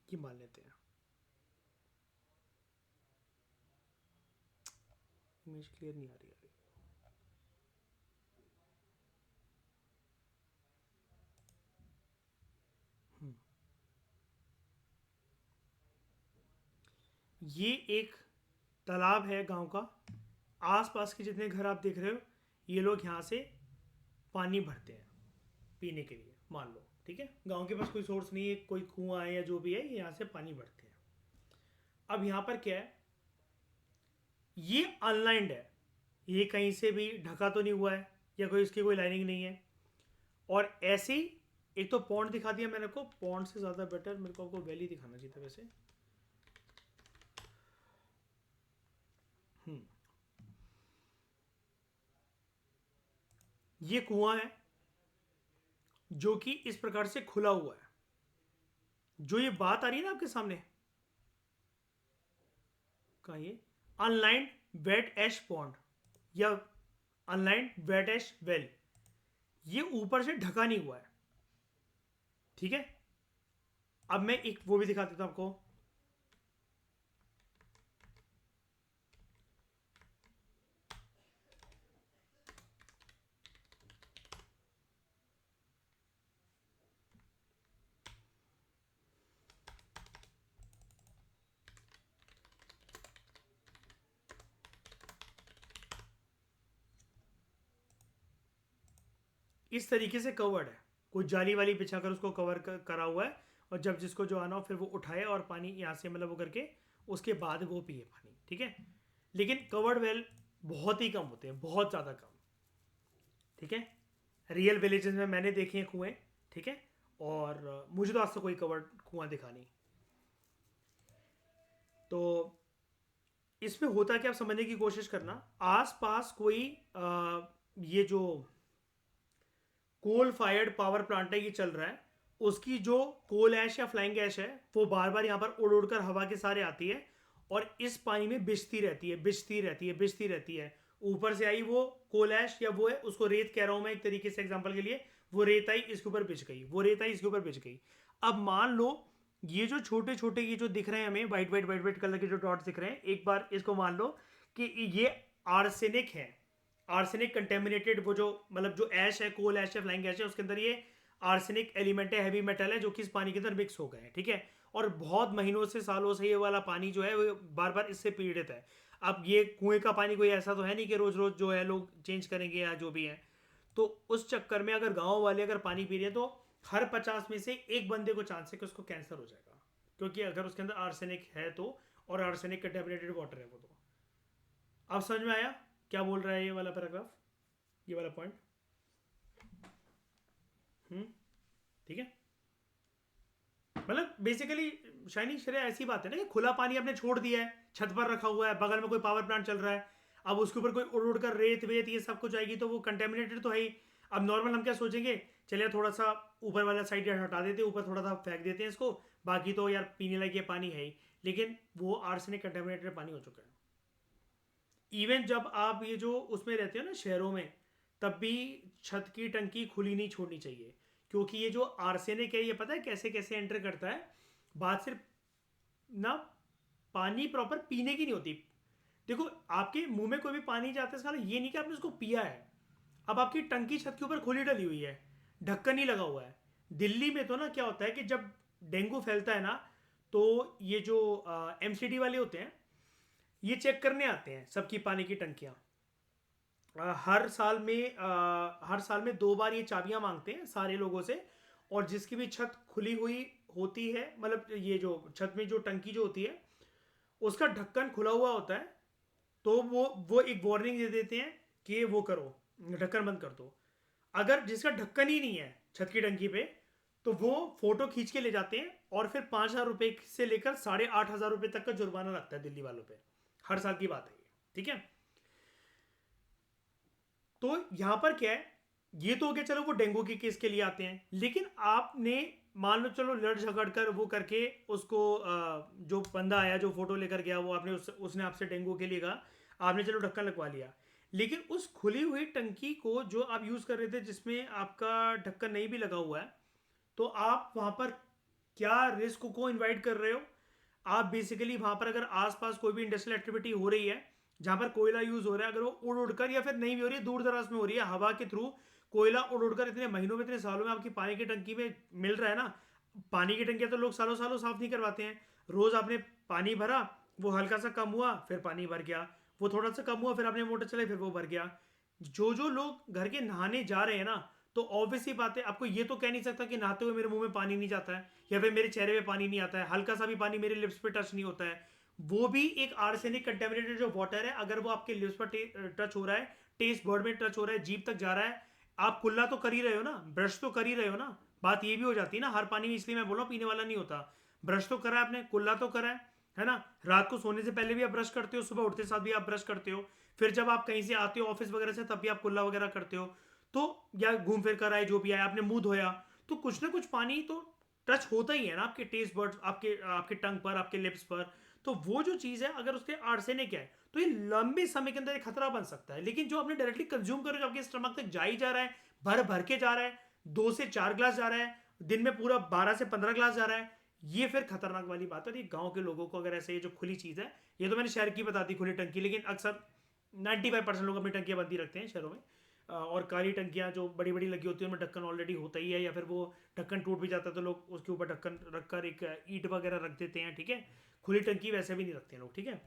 ये मान लेते हैं। इमेज क्लियर नहीं आ रही है। ये एक तालाब है गांव का, आसपास के जितने घर आप देख रहे हो, ये लोग यहाँ से पानी भरते हैं पीने के लिए, मान लो, ठीक है, गांव के पास कोई सोर्स नहीं है, कोई कुआं है या जो भी है, ये यहाँ से पानी भरते हैं। अब यहाँ पर क्या है, ये अनलाइंड है, ये कहीं से भी ढका तो नहीं हुआ है, या कोई इसकी कोई लाइनिंग नहीं है, और ऐसे ही एक तो पॉन्ड दिखा दिया मैंने को, पॉन्ड से ज़्यादा बेटर मेरे को आपको वैली दिखाना चाहिए था वैसे। ये कुआं है जो कि इस प्रकार से खुला हुआ है। जो ये बात आ रही है ना आपके सामने, कहा ये अनलाइंड वेट एश पॉन्ड या अनलाइंड वेट एश वेल, ये ऊपर से ढका नहीं हुआ है, ठीक है। अब मैं एक वो भी दिखा देता हूं आपको। इस तरीके से कवर्ड है, कोई जाली वाली बिछाकर उसको कवर करा हुआ है, और जब जिसको जो आना हो फिर वो उठाए और पानी यहाँ से मतलब वो करके उसके बाद वो पिए पानी, ठीक है। लेकिन कवर्ड वेल बहुत ही कम होते हैं, बहुत ज़्यादा कम, ठीक है। रियल विलेजेस में मैंने देखे हैं कुएं, ठीक है। और मुझे तो आज तक कोई कवर्ड कुआं दिखा नहीं। तो इसमें होता क्या, आप समझने की कोशिश करना। आसपास कोई ये जो कोल फायर्ड पावर प्लांट है ये चल रहा है, उसकी जो कोल ऐश या फ्लाइंग ऐश है वो बार बार यहाँ पर उड़ उड़कर हवा के सारे आती है, और इस पानी में बिछती रहती है, बिछती रहती है, बिछती रहती है। ऊपर से आई वो कोल ऐश या वो है, उसको रेत कह रहा हूं मैं एक तरीके से एग्जांपल के लिए, वो रेत आई इसके ऊपर बिछ गई, वो रेत आई इसके ऊपर बिछ गई। अब मान लो ये जो छोटे छोटे ये जो दिख रहे हैं हमें white white white white colour के जो डॉट्स दिख रहे हैं, एक बार इसको मान लो कि ये आर्सेनिक है, आर्सेनिक कंटेमिनेटेड वो जो मतलब जो ऐश है, कोल ऐश है, फ्लाइंग ऐश है, उसके अंदर ये आर्सेनिक एलिमेंट है, हैवी मेटल है, जो कि इस पानी के अंदर मिक्स हो गए हैं, ठीक है। और बहुत महीनों से सालों से ये वाला पानी जो है वो बार बार इससे पीड़ित है। अब ये कुएं का पानी कोई ऐसा तो है नहीं कि रोज रोज जो है लोग चेंज करेंगे या जो भी है। तो उस चक्कर में अगर गांव वाले अगर पानी पी रहे हैं तो हर 50 में से एक बंदे को चांस है कि उसको कैंसर हो जाएगा, क्योंकि अगर उसके अंदर आर्सेनिक है तो, और आर्सेनिक कंटेमिनेटेड वाटर है वो तो। अब समझ में आया क्या बोल रहा है ये वाला पैराग्राफ, ये वाला पॉइंट? ठीक है। मतलब बेसिकली शाइनी श्रेया ऐसी बात है ना कि खुला पानी आपने छोड़ दिया है, छत पर रखा हुआ है, बगल में कोई पावर प्लांट चल रहा है, अब उसके ऊपर कोई उड़ उड़ कर रेत वेत ये सब कुछ आएगी तो वो कंटेमिनेटेड तो है ही। अब नॉर्मल हम क्या सोचेंगे, चलिए थोड़ा सा ऊपर वाला साइड हटा देते हैं, ऊपर थोड़ा सा फेंक देते हैं इसको, बाकी तो यार पीने लायक ये पानी है ही। लेकिन वो आर्सेनिक कंटेमिनेटेड पानी हो चुका है। इवन जब आप ये जो उसमें रहते हो ना शहरों में, तब भी छत की टंकी खुली नहीं छोड़नी चाहिए, क्योंकि ये जो आर्सेनिक है ये पता है कैसे कैसे एंटर करता है। बात सिर्फ ना पानी प्रॉपर पीने की नहीं होती। देखो आपके मुंह में कोई भी पानी जाता है इसका मतलब ये नहीं कि आपने उसको पिया है। अब आपकी टंकी छत के ऊपर खुली डली हुई है, ढक्कन नहीं लगा हुआ है। दिल्ली में तो ना क्या होता है कि जब डेंगू फैलता है ना, तो ये जो एमसीडी वाले होते हैं ये चेक करने आते हैं सबकी पानी की टंकियां। हर साल में 2 बार ये चाबियां मांगते हैं सारे लोगों से। और जिसकी भी छत खुली हुई होती है, मतलब ये जो छत में जो टंकी जो होती है उसका ढक्कन खुला हुआ होता है, तो वो एक वार्निंग दे देते हैं कि वो करो, ढक्कन बंद कर दो। अगर जिसका ढक्कन ही नहीं है छत की टंकी पे, तो वो फोटो खींच के ले जाते हैं, और फिर 5,000 रुपए से लेकर 8,500 रुपए तक का जुर्माना लगता है दिल्ली वालों पे। हर साल की बात है ये, ठीक है। तो यहां पर क्या है, ये तो हो गया चलो वो डेंगू के केस के लिए आते हैं। लेकिन आपने मान लो चलो लड़ झगड़ कर वो करके उसको जो बंदा आया जो फोटो लेकर गया वो आपने उसने आपसे डेंगू के लिए कहा, आपने चलो ढक्कन लगवा लिया। लेकिन उस खुली हुई टंकी को जो आप यूज कर रहे थे जिसमें आपका ढक्कन नहीं भी लगा हुआ है, तो आप वहां पर क्या रिस्क को इनवाइट कर रहे हो। आप बेसिकली वहां पर अगर आसपास कोई भी इंडस्ट्रियल एक्टिविटी हो रही है जहां पर कोयला यूज हो रहा है, अगर वो उड़ उड़कर या फिर नहीं भी हो रही है, दूर दराज में हो रही है हवा के थ्रू, कोयला उड़ उड़कर इतने महीनों में इतने सालों में आपकी पानी की टंकी में मिल रहा है ना। पानी की टंकियां तो लोग सालों सालों साफ नहीं करवाते हैं। रोज आपने पानी भरा, वो हल्का सा कम हुआ फिर पानी भर गया, वो थोड़ा सा कम हुआ फिर आपने मोटर चलाई फिर वो भर गया। जो जो लोग घर के नहाने जा रहे हैं ना, तो ऑब्वियसली बात है, आपको ये तो कह नहीं सकता कि नहाते हुए मेरे मुंह में पानी नहीं जाता है या फिर मेरे चेहरे पे पानी नहीं आता है, हल्का सा भी पानी मेरे लिप्स पे टच नहीं होता है। वो भी एक आर्सेनिक कंटेमिनेटेड जो वाटर है, अगर वो आपके लिप्स पर टच हो रहा है, टेस्ट बर्ड में टच हो रहा है, जीभ तक जा रहा है, आप कुल्ला तो कर ही रहे हो ना, ब्रश तो कर ही रहे हो ना। बात ये भी हो जाती है ना, हर पानी में इसलिए मैं बोल रहा हूँ पीने वाला नहीं होता। ब्रश तो करा है आपने, कुल्ला तो करा है ना। रात को सोने से पहले भी आप ब्रश करते हो, सुबह उठते साथ भी आप ब्रश करते हो, फिर जब आप कहीं से आते हो ऑफिस वगैरह से तब भी आप कुल्ला वगैरह करते हो। तो या घूम फिर कर आए जो भी आए, आपने मुंह धोया, तो कुछ ना कुछ पानी तो टच होता ही है ना आपके टेस्ट बर्ड्स, आपके आपके टंग पर, आपके लिप्स पर। तो वो जो चीज़ है अगर उसके आर्सेनिक है तो ये लंबे समय के अंदर एक खतरा बन सकता है। लेकिन जो आपने डायरेक्टली कंज्यूम करो, जो आपके स्टमक तक जा ही जा रहा है, भर भर के जा रहा है, 2 से 4 ग्लास जा रहा है, दिन में पूरा 12 से 15 ग्लास जा रहा है, ये फिर खतरनाक वाली बात है। ये गांव के लोगों को अगर ऐसे ये जो खुली चीज़ है, ये तो मैंने शहर की बता दी खुली टंकी, लेकिन अक्सर 95% लोग अपनी टंकियां बंद ही रखते हैं शहरों में। और काली टंकियां जो बड़ी बड़ी लगी होती है उनमें ढक्कन ऑलरेडी होता ही है, या फिर वो ढक्कन टूट भी जाता है तो लोग उसके ऊपर ढक्कन रखकर एक ईंट वगैरह रख देते हैं, ठीक है। खुली टंकी वैसे भी नहीं रखते हैं लोग, ठीक है।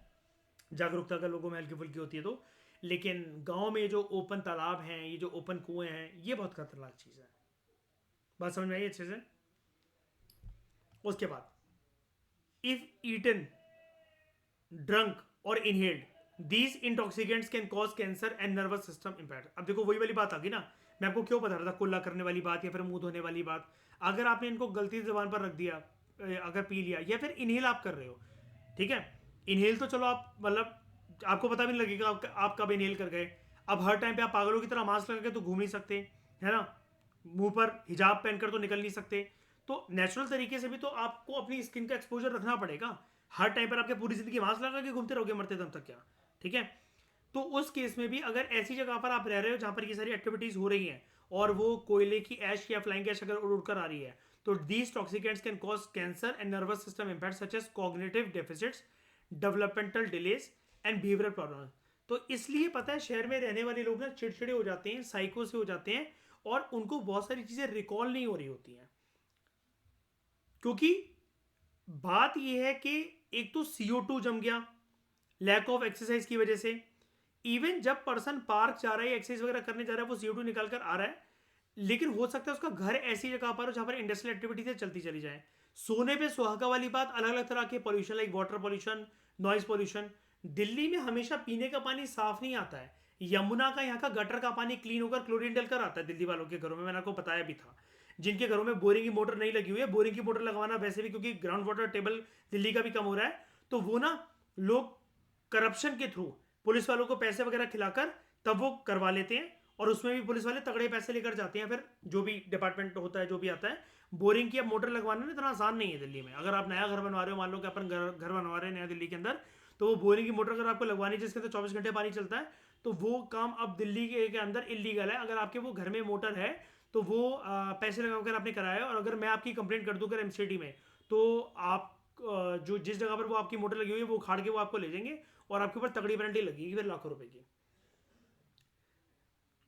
जागरूकता अगर लोगों में हल्की फुल्की होती है तो। लेकिन गांव में जो ओपन तालाब हैं, ये जो ओपन कुएं हैं, ये बहुत खतरनाक चीज़ है, बात समझ में आई अच्छे से? उसके बाद, इफ ईटन, ड्रंक और inhaled, these intoxicants can cause cancer and nervous system impact. अब देखो वही वाली बात आ गई ना, मैं आपको क्यों बता रहा था कुल्ला करने वाली बात या फिर मुंह धोने वाली बात। अगर आपने इनको गलती जबान पर रख दिया, अगर पी लिया या फिर इनहेल आप कर रहे हो, ठीक है, इनहेल तो चलो आप मतलब आपको पता भी नहीं लगेगा आप कब इनहेल कर गए। अब हर टाइम पे आप पागलों की तरह मास्क लगा के तो घूम नहीं सकते, है ना, मुंह पर हिजाब पहनकर तो निकल नहीं सकते। तो नेचुरल तरीके से भी तो आपको अपनी स्किन का एक्सपोजर रखना पड़ेगा। हर टाइम पर आपके पूरी जिंदगी मास्क लगा के घूमते रहोगे मरते दम तक क्या? ठीक है। तो उस केस में भी अगर ऐसी जगह पर आप रह रहे हो जहां पर ये सारी एक्टिविटीज हो रही हैं और वो कोयले की ऐश या फ्लाइंग ऐश अगर उड़ उड़कर आ रही है, तो these toxicants can cause cancer and nervous system impact such as cognitive deficits, developmental delays and behavioural problem. तो इसलिए पता है शहर में रहने वाले लोग ना चिड़चिड़े हो जाते हैं, साइको से हो जाते हैं, और उनको बहुत सारी चीजें रिकॉल नहीं हो रही होती हैं। क्योंकि बात यह है कि एक तो CO2 जम गया लैक ऑफ एक्सरसाइज की वजह से। इवन जब पर्सन पार्क जा रहा है, एक्सरसाइज वगैरह करने जा रहा है, वो CO2 निकाल कर आ रहा है, लेकिन हो सकता है उसका घर ऐसी जगह पर हो जहां पर इंडस्ट्रियल एक्टिविटीज चलती चली जाए। सोने पे सुहागा वाली बात, अलग अलग तरह के pollution like water pollution, noise pollution. Delhi में हमेशा पीने का पानी साफ नहीं आता है। यमुना का यहाँ का गटर का पानी क्लीन होकर क्लोरीन डलकर आता है दिल्ली वालों के घरों में, मैंने आपको बताया भी था। जिनके घरों में बोरिंग की मोटर नहीं लगी हुई है, बोरिंग की मोटर लगवाना वैसे भी क्योंकि ग्राउंड वाटर टेबल दिल्ली का भी कम हो रहा है, तो वो ना लोग करप्शन के थ्रू पुलिस वालों को पैसे वगैरह खिलाकर तब वो करवा लेते हैं, और उसमें भी पुलिस वाले तगड़े पैसे लेकर जाते हैं। फिर जो भी डिपार्टमेंट होता है, जो भी आता है, बोरिंग की अब मोटर लगवाना ना इतना आसान नहीं है दिल्ली में। अगर आप नया घर बनवा रहे हो, मान लो कि अपन घर बनवा रहे हैं नया दिल्ली के अंदर, तो वो बोरिंग की मोटर अगर आपको लगवानी है जिसके अंदर 24 घंटे पानी चलता है, तो वो काम अब दिल्ली के अंदर इलीगल है। अगर आपके वो घर में मोटर है तो वो पैसे लगाकर आपने कराया, और अगर मैं आपकी कंप्लेंट कर दूँ अगर MCD में, तो आप जो जिस जगह पर वो आपकी मोटर लगी हुई है वो उखाड़ के वो आपको ले जाएंगे, और आपके ऊपर तगड़ी पेनल्टी लगेगी फिर लाखों रुपए की।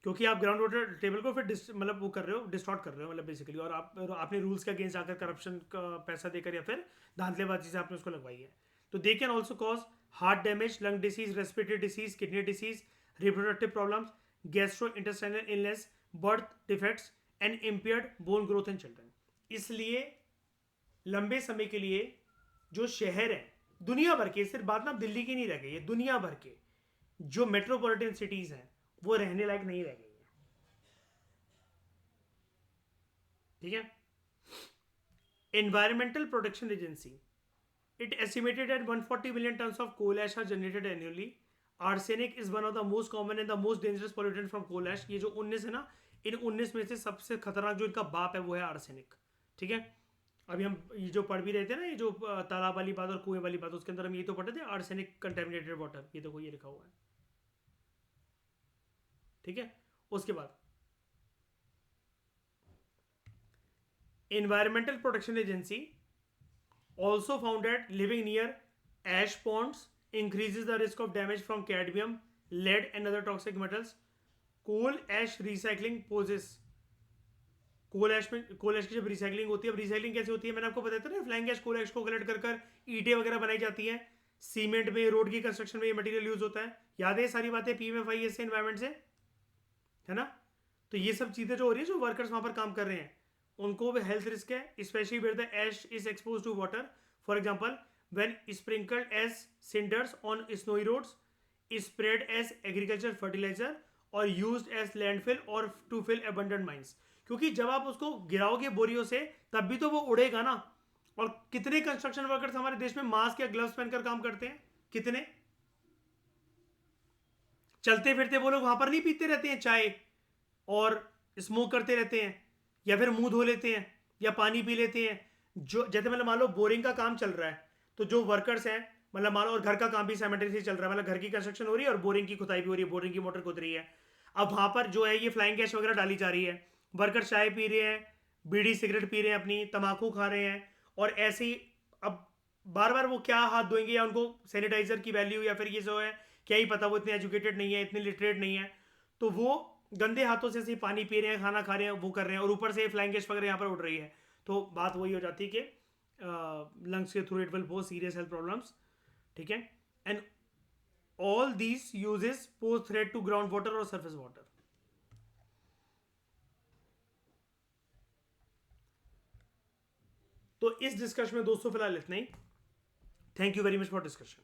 क्योंकि आप ग्राउंड वाटर टेबल को फिर मतलब वो कर रहे हो, डिस्टॉर्ट कर रहे हो मतलब बेसिकली, और आपने रूल्स के अगेंस्ट आकर करप्शन का पैसा देकर या फिर धांधलेबाजी से आपने उसको लगवाई है। तो they can also cause heart damage, lung disease, respiratory disease, kidney disease, reproductive problems, gastro intestinal illness, birth defects and impaired bone growth in children. इसलिए लंबे समय के लिए जो शहर है दुनिया भर के, सिर्फ बात ना दिल्ली की नहीं रह गई है, दुनिया भर के जो मेट्रोपॉलिटन सिटीज हैं वो रहने लायक नहीं रह गई है। ठीक है। Environmental protection agency, it estimated at 140 million tons of coal ash are generated annually. Arsenic is one of the most common and the most dangerous pollutant from coal ash. ये जो 19 है ना, इन 19 में से सबसे खतरनाक जो इनका बाप है वो है आर्सेनिक। ठीक है। अभी हम ये जो पढ़ भी रहे थे ना, ये जो तालाब वाली बात और कुएं वाली बात, उसके अंदर हम ये तो पढ़े थे आर्सेनिक कंटेमिनेटेड वाटर, ये देखो ये लिखा हुआ है। ठीक है। उसके बाद environmental protection agency also found that living near ash ponds increases the risk of damage from cadmium, lead and other toxic metals. Coal ash recycling poses, कोल ऐश की जब रिसाइकलिंग होती है, अब रिसाइकलिंग कैसे होती है मैंने आपको बताया था ना, फ्लाइंग ऐश कोल ऐश को कलेक्ट कर कर ईंटें वगैरह बनाई जाती हैं, सीमेंट में, रोड की कंस्ट्रक्शन में ये मटेरियल यूज होता है। याद है सारी बातें PMFIS से, एनवायरमेंट से, है ना। तो ये सब चीज़ें जो हो रही है, जो वर्कर्स वहाँ पर काम कर रहे हैं उनको भी हेल्थ रिस्क है, specially where the ash is expose to water. For example when sprinkled as cinders on snowy roads, spread as agricultural fertilizer और used as landfill और to fill abandoned mines। क्योंकि जब आप उसको गिराओगे बोरियों से तब भी तो वो उड़ेगा ना। और कितने कंस्ट्रक्शन वर्कर्स हमारे देश में मास्क या ग्लव्स पहनकर काम करते हैं, कितने चलते फिरते वो लोग वहां पर नहीं पीते रहते हैं चाय और स्मोक करते रहते हैं, या फिर मुंह धो लेते हैं या पानी पी लेते हैं। जो जैसे मतलब मान लो बोरिंग का काम चल रहा है, तो जो वर्कर्स हैं मतलब मान लो, और घर का काम भी साइमल्टेनियसली चल रहा है, मतलब घर की कंस्ट्रक्शन हो रही है और बोरिंग की खुदाई भी हो रही है, बोरिंग की मोटर खुद रही है। अब वहां पर जो है ये फ्लाइंग गैस वगैरह डाली जा रही है, वर्कर चाय पी रहे हैं, बीड़ी सिगरेट पी रहे हैं, अपनी तम्बाकू खा रहे हैं, और ऐसे ही अब बार बार वो क्या हाथ धोएंगे, या उनको सैनिटाइजर की वैल्यू या फिर ये जो है क्या ही पता, वो इतने एजुकेटेड नहीं है, इतने लिटरेट नहीं है, तो वो गंदे हाथों से ऐसे पानी पी रहे हैं, खाना खा रहे हैं, वो कर रहे हैं, और ऊपर से फ्लाइंग गैस वगैरह यहाँ पर उड़ रही है। तो बात वही हो जाती है कि लंग्स के through it will pose serious health problems. ठीक है। And all these uses pose threat to ground water और सरफेस वाटर। तो इस डिस्कशन में दोस्तों फिलहाल इतना ही। Thank you very much for discussion.